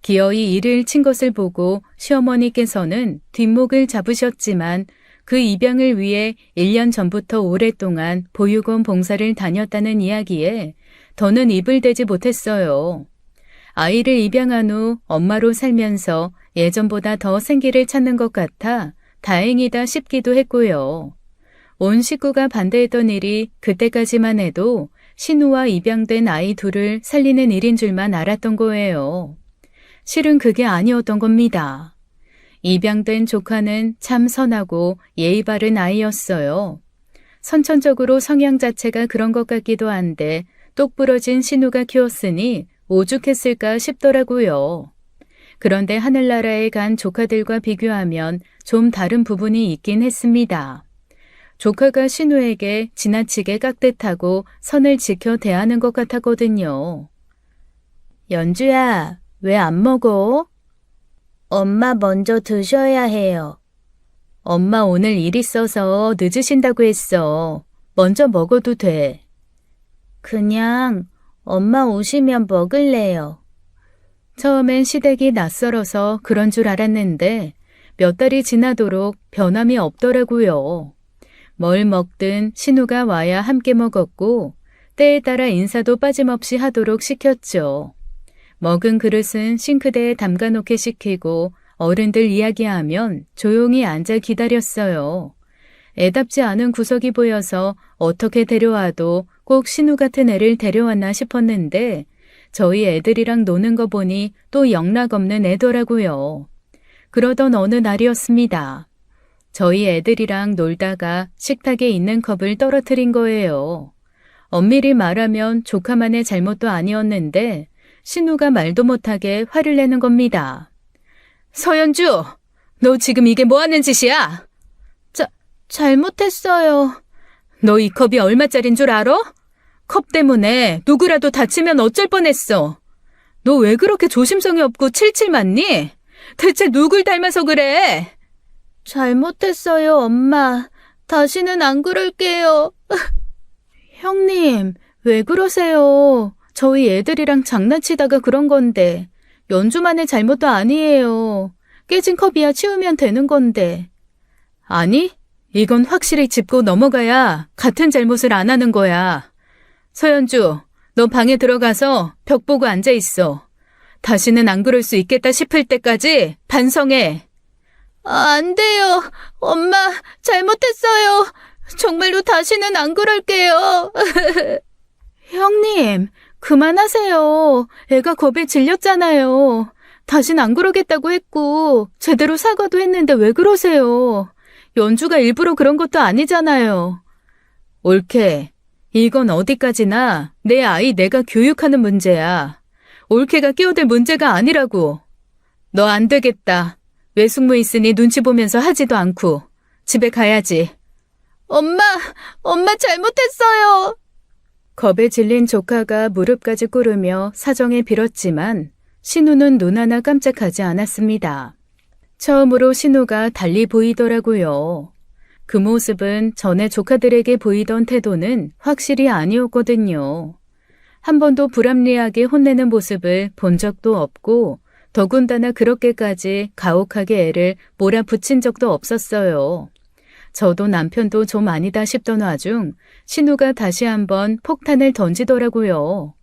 기어이 이를 친 것을 보고 시어머니께서는 뒷목을 잡으셨지만 그 입양을 위해 1년 전부터 오랫동안 보육원 봉사를 다녔다는 이야기에 더는 입을 대지 못했어요. 아이를 입양한 후 엄마로 살면서 예전보다 더 생기를 찾는 것 같아 다행이다 싶기도 했고요. 온 식구가 반대했던 일이 그때까지만 해도 신우와 입양된 아이 둘을 살리는 일인 줄만 알았던 거예요. 실은 그게 아니었던 겁니다. 입양된 조카는 참 선하고 예의 바른 아이였어요. 선천적으로 성향 자체가 그런 것 같기도 한데 똑부러진 신우가 키웠으니 오죽했을까 싶더라고요. 그런데 하늘나라에 간 조카들과 비교하면 좀 다른 부분이 있긴 했습니다. 조카가 신우에게 지나치게 깍듯하고 선을 지켜 대하는 것 같았거든요. 연주야, 왜 안 먹어? 엄마 먼저 드셔야 해요. 엄마 오늘 일 있어서 늦으신다고 했어. 먼저 먹어도 돼. 그냥 엄마 오시면 먹을래요. 처음엔 시댁이 낯설어서 그런 줄 알았는데 몇 달이 지나도록 변함이 없더라고요. 뭘 먹든 신우가 와야 함께 먹었고 때에 따라 인사도 빠짐없이 하도록 시켰죠. 먹은 그릇은 싱크대에 담가놓게 시키고 어른들 이야기하면 조용히 앉아 기다렸어요. 애답지 않은 구석이 보여서 어떻게 데려와도 꼭 신우 같은 애를 데려왔나 싶었는데 저희 애들이랑 노는 거 보니 또 영락없는 애더라고요. 그러던 어느 날이었습니다. 저희 애들이랑 놀다가 식탁에 있는 컵을 떨어뜨린 거예요. 엄밀히 말하면 조카만의 잘못도 아니었는데 신우가 말도 못하게 화를 내는 겁니다. 서연주, 너 지금 이게 뭐 하는 짓이야? 잘못했어요. 너 이 컵이 얼마짜린 줄 알아? 컵 때문에 누구라도 다치면 어쩔 뻔했어. 너 왜 그렇게 조심성이 없고 칠칠 맞니? 대체 누굴 닮아서 그래? 잘못했어요, 엄마. 다시는 안 그럴게요. 형님, 왜 그러세요? 저희 애들이랑 장난치다가 그런 건데. 연주만의 잘못도 아니에요. 깨진 컵이야 치우면 되는 건데. 아니, 이건 확실히 짚고 넘어가야 같은 잘못을 안 하는 거야. 서연주, 너 방에 들어가서 벽 보고 앉아 있어. 다시는 안 그럴 수 있겠다 싶을 때까지 반성해. 안 돼요. 엄마, 잘못했어요. 정말로 다시는 안 그럴게요. 형님, 그만하세요. 애가 겁에 질렸잖아요. 다신 안 그러겠다고 했고 제대로 사과도 했는데 왜 그러세요? 연주가 일부러 그런 것도 아니잖아요. 올케, 이건 어디까지나 내 아이 내가 교육하는 문제야. 올케가 끼어들 문제가 아니라고. 너 안 되겠다. 외숙모 있으니 눈치 보면서 하지도 않고. 집에 가야지. 엄마 잘못했어요. 겁에 질린 조카가 무릎까지 꿇으며 사정에 빌었지만 신우는 눈 하나 깜짝하지 않았습니다. 처음으로 신우가 달리 보이더라고요. 그 모습은 전에 조카들에게 보이던 태도는 확실히 아니었거든요. 한 번도 불합리하게 혼내는 모습을 본 적도 없고 더군다나 그렇게까지 가혹하게 애를 몰아붙인 적도 없었어요. 저도 남편도 좀 아니다 싶던 와중 신우가 다시 한번 폭탄을 던지더라고요.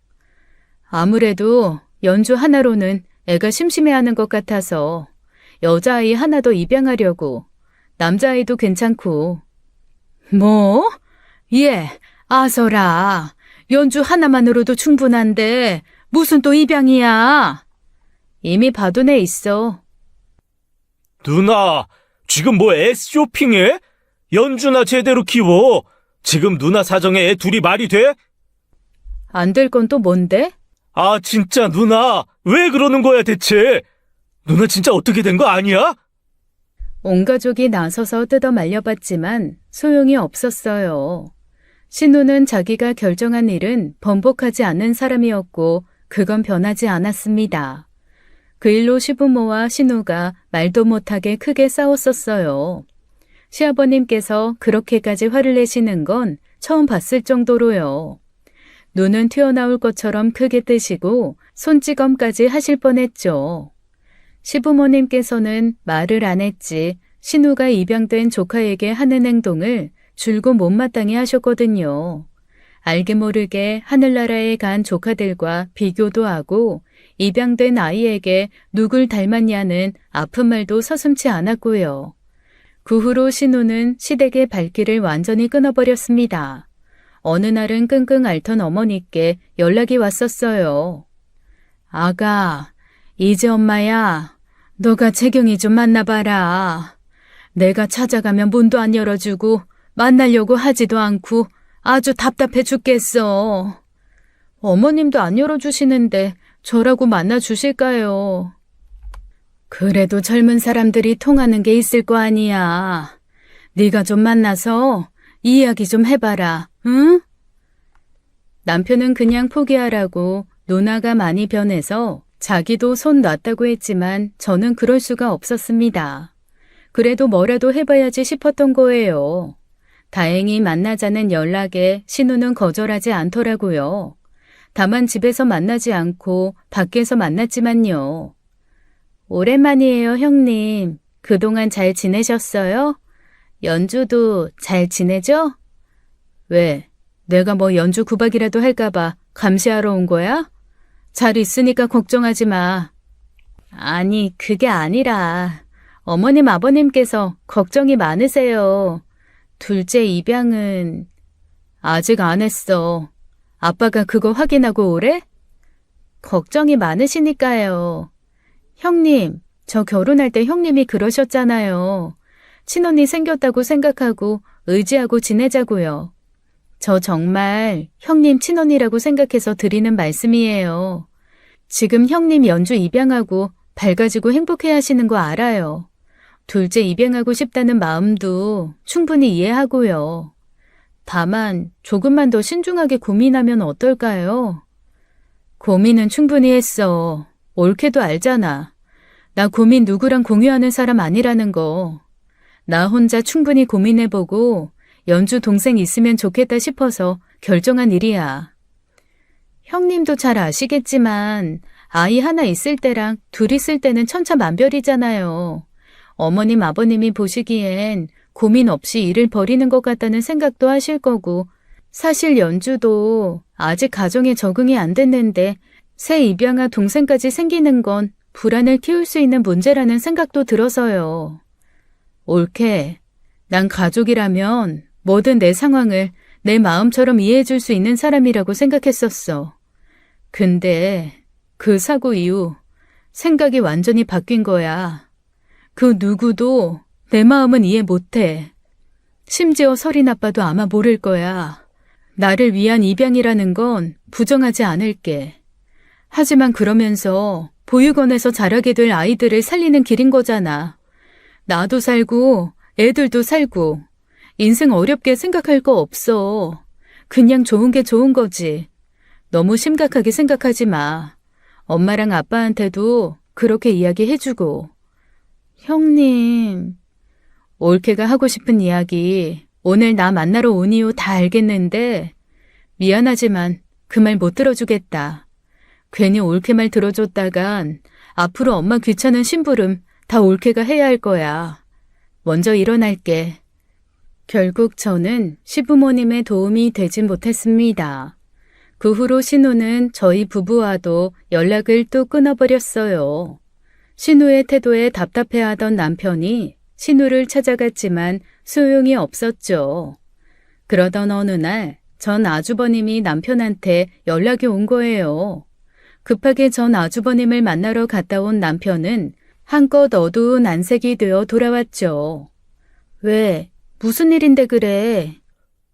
아무래도 연주 하나로는 애가 심심해하는 것 같아서 여자아이 하나 더 입양하려고. 남자아이도 괜찮고. 뭐? 예, 아서라. 연주 하나만으로도 충분한데 무슨 또 입양이야? 이미 봐둔 애 있어. 누나, 지금 뭐 애 쇼핑해? 연주나 제대로 키워. 지금 누나 사정에 애 둘이 말이 돼? 안 될 건 또 뭔데? 아, 진짜 누나, 왜 그러는 거야 대체? 누나 진짜 어떻게 된 거 아니야? 온 가족이 나서서 뜯어 말려봤지만 소용이 없었어요. 신우는 자기가 결정한 일은 번복하지 않는 사람이었고 그건 변하지 않았습니다. 그 일로 시부모와 신우가 말도 못하게 크게 싸웠었어요. 시아버님께서 그렇게까지 화를 내시는 건 처음 봤을 정도로요. 눈은 튀어나올 것처럼 크게 뜨시고 손찌검까지 하실 뻔했죠. 시부모님께서는 말을 안 했지 신우가 입양된 조카에게 하는 행동을 줄곧 못마땅히 하셨거든요. 알게 모르게 하늘나라에 간 조카들과 비교도 하고 입양된 아이에게 누굴 닮았냐는 아픈 말도 서슴지 않았고요. 그 후로 신우는 시댁의 발길을 완전히 끊어버렸습니다. 어느 날은 끙끙 앓던 어머니께 연락이 왔었어요. 아가, 이제 엄마야. 너가 재경이 좀 만나봐라. 내가 찾아가면 문도 안 열어주고 만나려고 하지도 않고 아주 답답해 죽겠어. 어머님도 안 열어주시는데 저라고 만나주실까요? 그래도 젊은 사람들이 통하는 게 있을 거 아니야. 네가 좀 만나서 이야기 좀 해봐라, 응? 남편은 그냥 포기하라고 누나가 많이 변해서 자기도 손 놨다고 했지만 저는 그럴 수가 없었습니다. 그래도 뭐라도 해봐야지 싶었던 거예요. 다행히 만나자는 연락에 신우는 거절하지 않더라고요. 다만 집에서 만나지 않고 밖에서 만났지만요. 오랜만이에요, 형님. 그동안 잘 지내셨어요? 연주도 잘 지내죠? 왜? 내가 뭐 연주 구박이라도 할까봐 감시하러 온 거야? 잘 있으니까 걱정하지 마. 아니, 그게 아니라 어머님, 아버님께서 걱정이 많으세요. 둘째 입양은 아직 안 했어. 아빠가 그거 확인하고 오래? 걱정이 많으시니까요. 형님, 저 결혼할 때 형님이 그러셨잖아요. 친언니 생겼다고 생각하고 의지하고 지내자고요. 저 정말 형님 친언니라고 생각해서 드리는 말씀이에요. 지금 형님 연주 입양하고 밝아지고 행복해 하시는 거 알아요. 둘째 입양하고 싶다는 마음도 충분히 이해하고요. 다만 조금만 더 신중하게 고민하면 어떨까요? 고민은 충분히 했어. 옳게도 알잖아. 나 고민 누구랑 공유하는 사람 아니라는 거. 나 혼자 충분히 고민해보고 연주 동생 있으면 좋겠다 싶어서 결정한 일이야. 형님도 잘 아시겠지만 아이 하나 있을 때랑 둘 있을 때는 천차만별이잖아요. 어머님, 아버님이 보시기엔 고민 없이 일을 벌이는 것 같다는 생각도 하실 거고, 사실 연주도 아직 가정에 적응이 안 됐는데 새 입양아 동생까지 생기는 건 불안을 키울 수 있는 문제라는 생각도 들어서요. 옳게, 난 가족이라면 뭐든 내 상황을 내 마음처럼 이해해줄 수 있는 사람이라고 생각했었어. 근데 그 사고 이후 생각이 완전히 바뀐 거야. 그 누구도 내 마음은 이해 못해. 심지어 설인 아빠도 아마 모를 거야. 나를 위한 입양이라는 건 부정하지 않을게. 하지만 그러면서 보육원에서 자라게 될 아이들을 살리는 길인 거잖아. 나도 살고 애들도 살고 인생 어렵게 생각할 거 없어. 그냥 좋은 게 좋은 거지. 너무 심각하게 생각하지 마. 엄마랑 아빠한테도 그렇게 이야기해주고. 형님, 올케가 하고 싶은 이야기 오늘 나 만나러 온 이유 다 알겠는데 미안하지만 그 말 못 들어주겠다. 괜히 올케 말 들어줬다간 앞으로 엄마 귀찮은 심부름 다 올케가 해야 할 거야. 먼저 일어날게. 결국 저는 시부모님의 도움이 되진 못했습니다. 그 후로 신우는 저희 부부와도 연락을 또 끊어버렸어요. 신우의 태도에 답답해하던 남편이 신우를 찾아갔지만 소용이 없었죠. 그러던 어느 날 전 아주버님이 남편한테 연락이 온 거예요. 급하게 전 아주버님을 만나러 갔다 온 남편은 한껏 어두운 안색이 되어 돌아왔죠. 왜? 무슨 일인데 그래?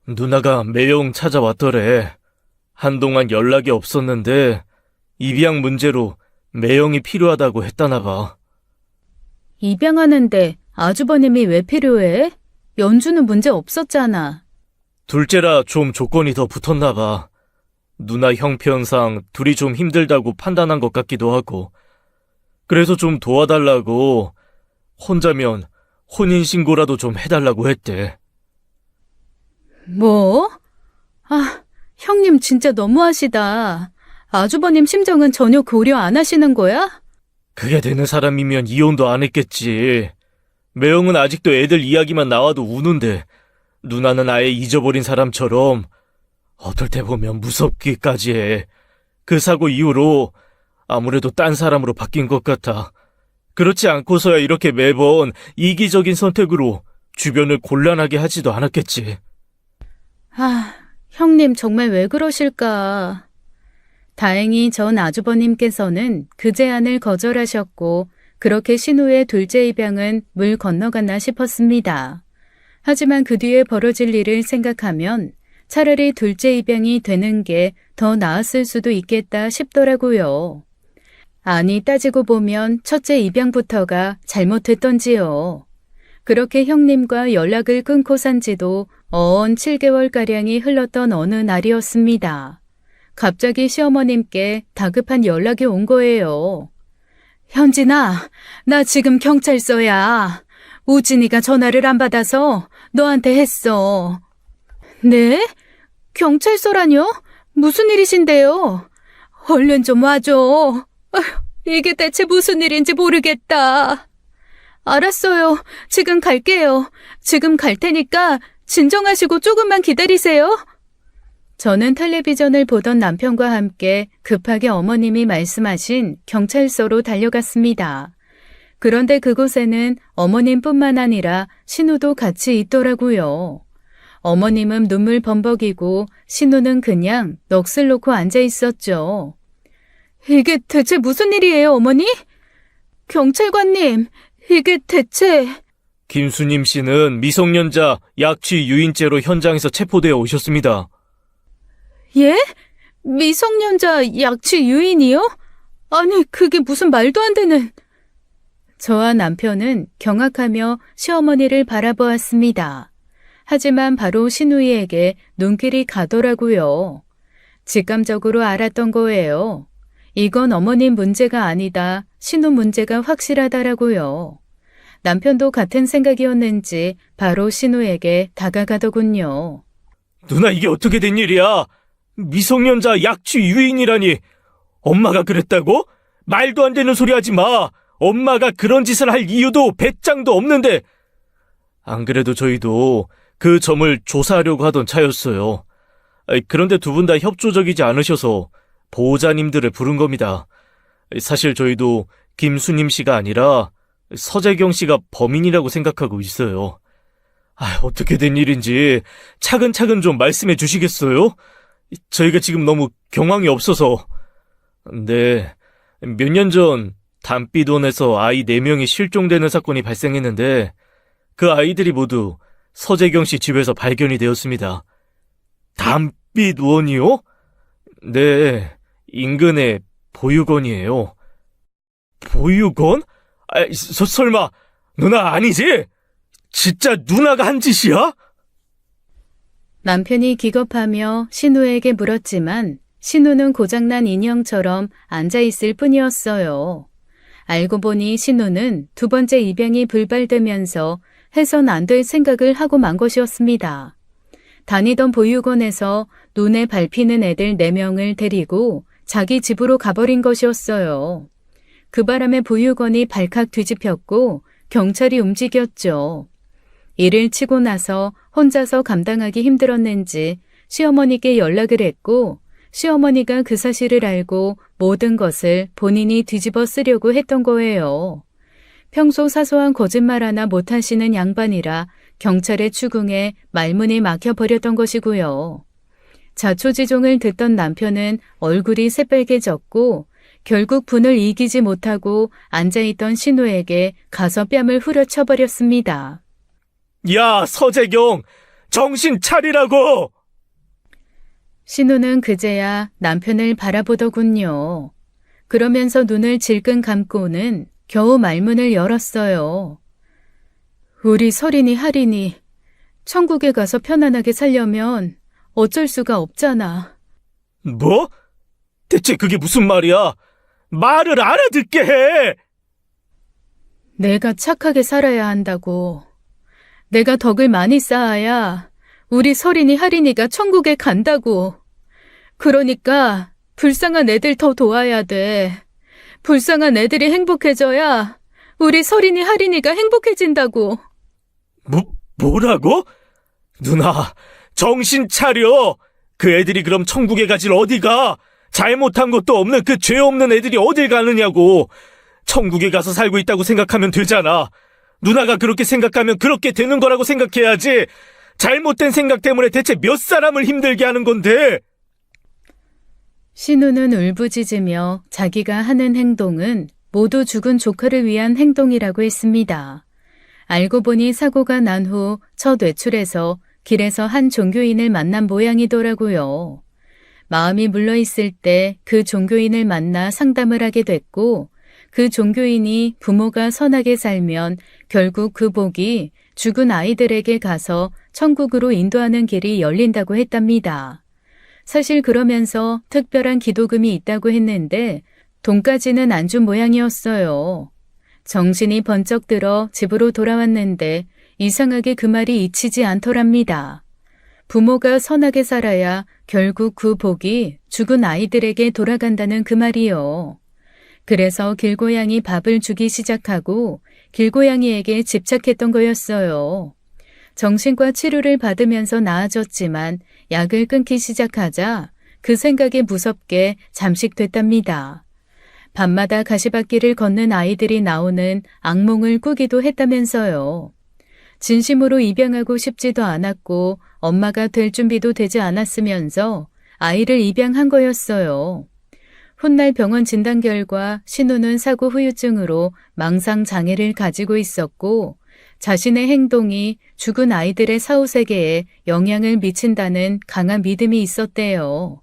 누나가 매영 찾아왔더래. 한동안 연락이 없었는데 입양 문제로 매영이 필요하다고 했다나 봐. 입양하는데 아주버님이 왜 필요해? 연주는 문제 없었잖아. 둘째라 좀 조건이 더 붙었나 봐. 누나 형편상 둘이 좀 힘들다고 판단한 것 같기도 하고. 그래서 좀 도와달라고 혼자면 혼인신고라도 좀 해달라고 했대. 뭐? 아, 형님 진짜 너무하시다. 아주버님 심정은 전혀 고려 안 하시는 거야? 그게 되는 사람이면 이혼도 안 했겠지. 매영은 아직도 애들 이야기만 나와도 우는데 누나는 아예 잊어버린 사람처럼 어떨 때 보면 무섭기까지 해. 그 사고 이후로 아무래도 딴 사람으로 바뀐 것 같아. 그렇지 않고서야 이렇게 매번 이기적인 선택으로 주변을 곤란하게 하지도 않았겠지. 아, 형님 정말 왜 그러실까? 다행히 전 아주버님께서는 그 제안을 거절하셨고 그렇게 신우의 둘째 입양은 물 건너갔나 싶었습니다. 하지만 그 뒤에 벌어질 일을 생각하면 차라리 둘째 입양이 되는 게 더 나았을 수도 있겠다 싶더라고요. 아니 따지고 보면 첫째 입양부터가 잘못했던지요. 그렇게 형님과 연락을 끊고 산 지도 어언 7개월가량이 흘렀던 어느 날이었습니다. 갑자기 시어머님께 다급한 연락이 온 거예요. 현진아, 나 지금 경찰서야. 우진이가 전화를 안 받아서 너한테 했어. 네? 경찰서라뇨? 무슨 일이신데요? 얼른 좀 와줘. 이게 대체 무슨 일인지 모르겠다. 알았어요. 지금 갈게요. 지금 갈 테니까 진정하시고 조금만 기다리세요. 저는 텔레비전을 보던 남편과 함께 급하게 어머님이 말씀하신 경찰서로 달려갔습니다. 그런데 그곳에는 어머님뿐만 아니라 신우도 같이 있더라고요. 어머님은 눈물 범벅이고 신우는 그냥 넋을 놓고 앉아 있었죠. 이게 대체 무슨 일이에요, 어머니? 경찰관님, 이게 대체... 김수님 씨는 미성년자 약취 유인죄로 현장에서 체포되어 오셨습니다. 예? 미성년자 약취 유인이요? 아니, 그게 무슨 말도 안 되는... 저와 남편은 경악하며 시어머니를 바라보았습니다. 하지만 바로 신우이에게 눈길이 가더라고요. 직감적으로 알았던 거예요. 이건 어머님 문제가 아니다. 신우 문제가 확실하다라고요. 남편도 같은 생각이었는지 바로 신우에게 다가가더군요. 누나, 이게 어떻게 된 일이야? 미성년자 약취 유인이라니. 엄마가 그랬다고? 말도 안 되는 소리 하지 마. 엄마가 그런 짓을 할 이유도 배짱도 없는데. 안 그래도 저희도 그 점을 조사하려고 하던 차였어요. 그런데 두 분 다 협조적이지 않으셔서 보호자님들을 부른 겁니다. 사실 저희도 김수님 씨가 아니라 서재경 씨가 범인이라고 생각하고 있어요. 어떻게 된 일인지 차근차근 좀 말씀해 주시겠어요? 저희가 지금 너무 경황이 없어서. 네, 몇 년 전 담비돈에서 아이 4명이 실종되는 사건이 발생했는데 그 아이들이 모두 서재경 씨 집에서 발견이 되었습니다. 담비돈이요? 네, 인근의 보육원이에요. 보육원? 설마 누나 아니지? 진짜 누나가 한 짓이야? 남편이 기겁하며 신우에게 물었지만 신우는 고장난 인형처럼 앉아있을 뿐이었어요. 알고 보니 신우는 두 번째 입양이 불발되면서 해선 안 될 생각을 하고 만 것이었습니다. 다니던 보육원에서 눈에 밟히는 애들 4명을 데리고 자기 집으로 가버린 것이었어요. 그 바람에 보육원이 발칵 뒤집혔고 경찰이 움직였죠. 일을 치고 나서 혼자서 감당하기 힘들었는지 시어머니께 연락을 했고 시어머니가 그 사실을 알고 모든 것을 본인이 뒤집어 쓰려고 했던 거예요. 평소 사소한 거짓말 하나 못하시는 양반이라 경찰의 추궁에 말문이 막혀버렸던 것이고요. 자초지종을 듣던 남편은 얼굴이 새빨개졌고 결국 분을 이기지 못하고 앉아있던 신우에게 가서 뺨을 후려쳐버렸습니다. 야, 서재경! 정신 차리라고! 신우는 그제야 남편을 바라보더군요. 그러면서 눈을 질끈 감고는 겨우 말문을 열었어요. 우리 설인이 할인이 천국에 가서 편안하게 살려면 어쩔 수가 없잖아. 뭐? 대체 그게 무슨 말이야? 말을 알아듣게 해! 내가 착하게 살아야 한다고. 내가 덕을 많이 쌓아야 우리 설인이 할인이가 천국에 간다고. 그러니까 불쌍한 애들 더 도와야 돼. 불쌍한 애들이 행복해져야 우리 설인이 할인이가 행복해진다고. 뭐라고? 누나, 정신 차려! 그 애들이 그럼 천국에 가질 어디가? 잘못한 것도 없는 그 죄 없는 애들이 어딜 가느냐고. 천국에 가서 살고 있다고 생각하면 되잖아. 누나가 그렇게 생각하면 그렇게 되는 거라고 생각해야지. 잘못된 생각 때문에 대체 몇 사람을 힘들게 하는 건데. 신우는 울부짖으며 자기가 하는 행동은 모두 죽은 조카를 위한 행동이라고 했습니다. 알고 보니 사고가 난 후 첫 외출에서 길에서 한 종교인을 만난 모양이더라고요. 마음이 물러있을 때 그 종교인을 만나 상담을 하게 됐고 그 종교인이 부모가 선하게 살면 결국 그 복이 죽은 아이들에게 가서 천국으로 인도하는 길이 열린다고 했답니다. 사실 그러면서 특별한 기도금이 있다고 했는데 돈까지는 안 준 모양이었어요. 정신이 번쩍 들어 집으로 돌아왔는데 이상하게 그 말이 잊히지 않더랍니다. 부모가 선하게 살아야 결국 그 복이 죽은 아이들에게 돌아간다는 그 말이요. 그래서 길고양이 밥을 주기 시작하고 길고양이에게 집착했던 거였어요. 정신과 치료를 받으면서 나아졌지만 약을 끊기 시작하자 그 생각이 무섭게 잠식됐답니다. 밤마다 가시밭길을 걷는 아이들이 나오는 악몽을 꾸기도 했다면서요. 진심으로 입양하고 싶지도 않았고 엄마가 될 준비도 되지 않았으면서 아이를 입양한 거였어요. 훗날 병원 진단 결과 신우는 사고 후유증으로 망상 장애를 가지고 있었고 자신의 행동이 죽은 아이들의 사후세계에 영향을 미친다는 강한 믿음이 있었대요.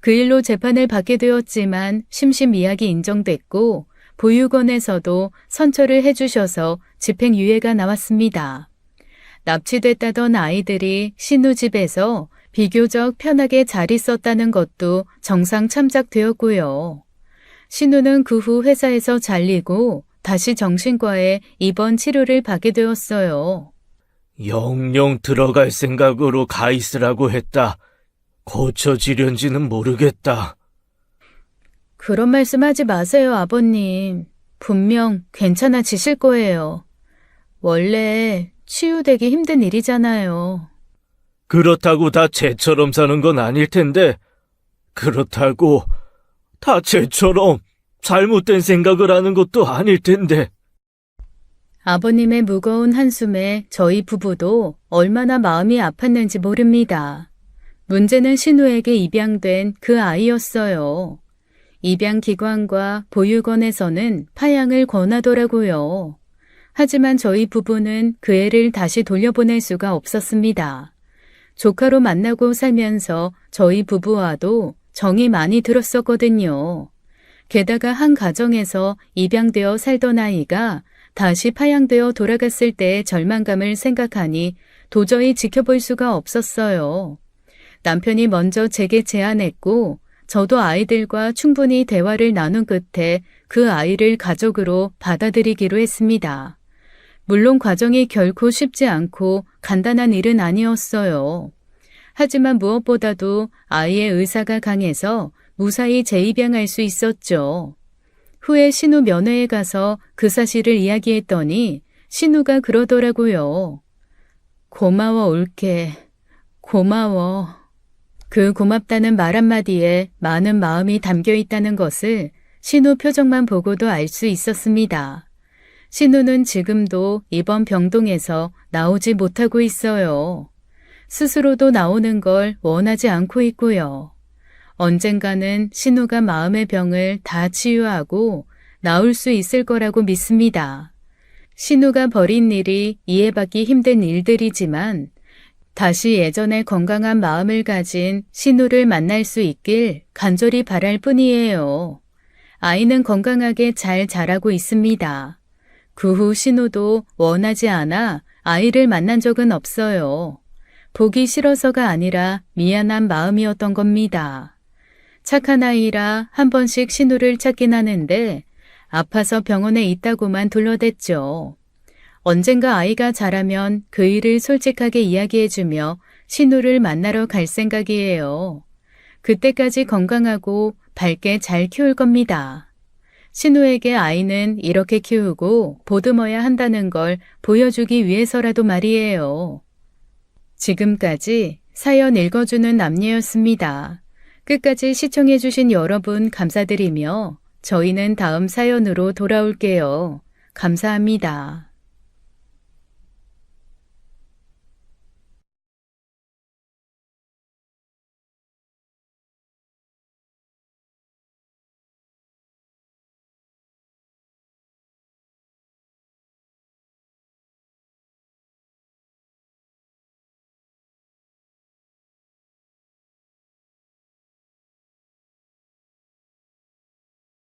그 일로 재판을 받게 되었지만 심신미약이 인정됐고 보육원에서도 선처를 해주셔서 집행유예가 나왔습니다. 납치됐다던 아이들이 신우 집에서 비교적 편하게 잘 있었다는 것도 정상 참작되었고요. 신우는 그 후 회사에서 잘리고 다시 정신과에 입원 치료를 받게 되었어요. 영영 들어갈 생각으로 가 있으라고 했다. 고쳐지련지는 모르겠다. 그런 말씀하지 마세요, 아버님. 분명 괜찮아지실 거예요. 원래 치유되기 힘든 일이잖아요. 그렇다고 다 쟤처럼 사는 건 아닐 텐데, 그렇다고 다 쟤처럼 잘못된 생각을 하는 것도 아닐 텐데. 아버님의 무거운 한숨에 저희 부부도 얼마나 마음이 아팠는지 모릅니다. 문제는 신우에게 입양된 그 아이였어요. 입양기관과 보육원에서는 파양을 권하더라고요. 하지만 저희 부부는 그 애를 다시 돌려보낼 수가 없었습니다. 조카로 만나고 살면서 저희 부부와도 정이 많이 들었었거든요. 게다가 한 가정에서 입양되어 살던 아이가 다시 파양되어 돌아갔을 때의 절망감을 생각하니 도저히 지켜볼 수가 없었어요. 남편이 먼저 제게 제안했고 저도 아이들과 충분히 대화를 나눈 끝에 그 아이를 가족으로 받아들이기로 했습니다. 물론 과정이 결코 쉽지 않고 간단한 일은 아니었어요. 하지만 무엇보다도 아이의 의사가 강해서 무사히 재입양할 수 있었죠. 후에 신우 면회에 가서 그 사실을 이야기했더니 신우가 그러더라고요. 고마워 올케. 고마워. 그 고맙다는 말 한마디에 많은 마음이 담겨 있다는 것을 신우 표정만 보고도 알 수 있었습니다. 신우는 지금도 이번 병동에서 나오지 못하고 있어요. 스스로도 나오는 걸 원하지 않고 있고요. 언젠가는 신우가 마음의 병을 다 치유하고 나올 수 있을 거라고 믿습니다. 신우가 벌인 일이 이해받기 힘든 일들이지만 다시 예전의 건강한 마음을 가진 신우를 만날 수 있길 간절히 바랄 뿐이에요. 아이는 건강하게 잘 자라고 있습니다. 그 후 신우도 원하지 않아 아이를 만난 적은 없어요. 보기 싫어서가 아니라 미안한 마음이었던 겁니다. 착한 아이라 한 번씩 신우를 찾긴 하는데 아파서 병원에 있다고만 둘러댔죠. 언젠가 아이가 자라면 그 일을 솔직하게 이야기해주며 신우를 만나러 갈 생각이에요. 그때까지 건강하고 밝게 잘 키울 겁니다. 신우에게 아이는 이렇게 키우고 보듬어야 한다는 걸 보여주기 위해서라도 말이에요. 지금까지 사연 읽어주는 남녀였습니다. 끝까지 시청해주신 여러분 감사드리며 저희는 다음 사연으로 돌아올게요. 감사합니다.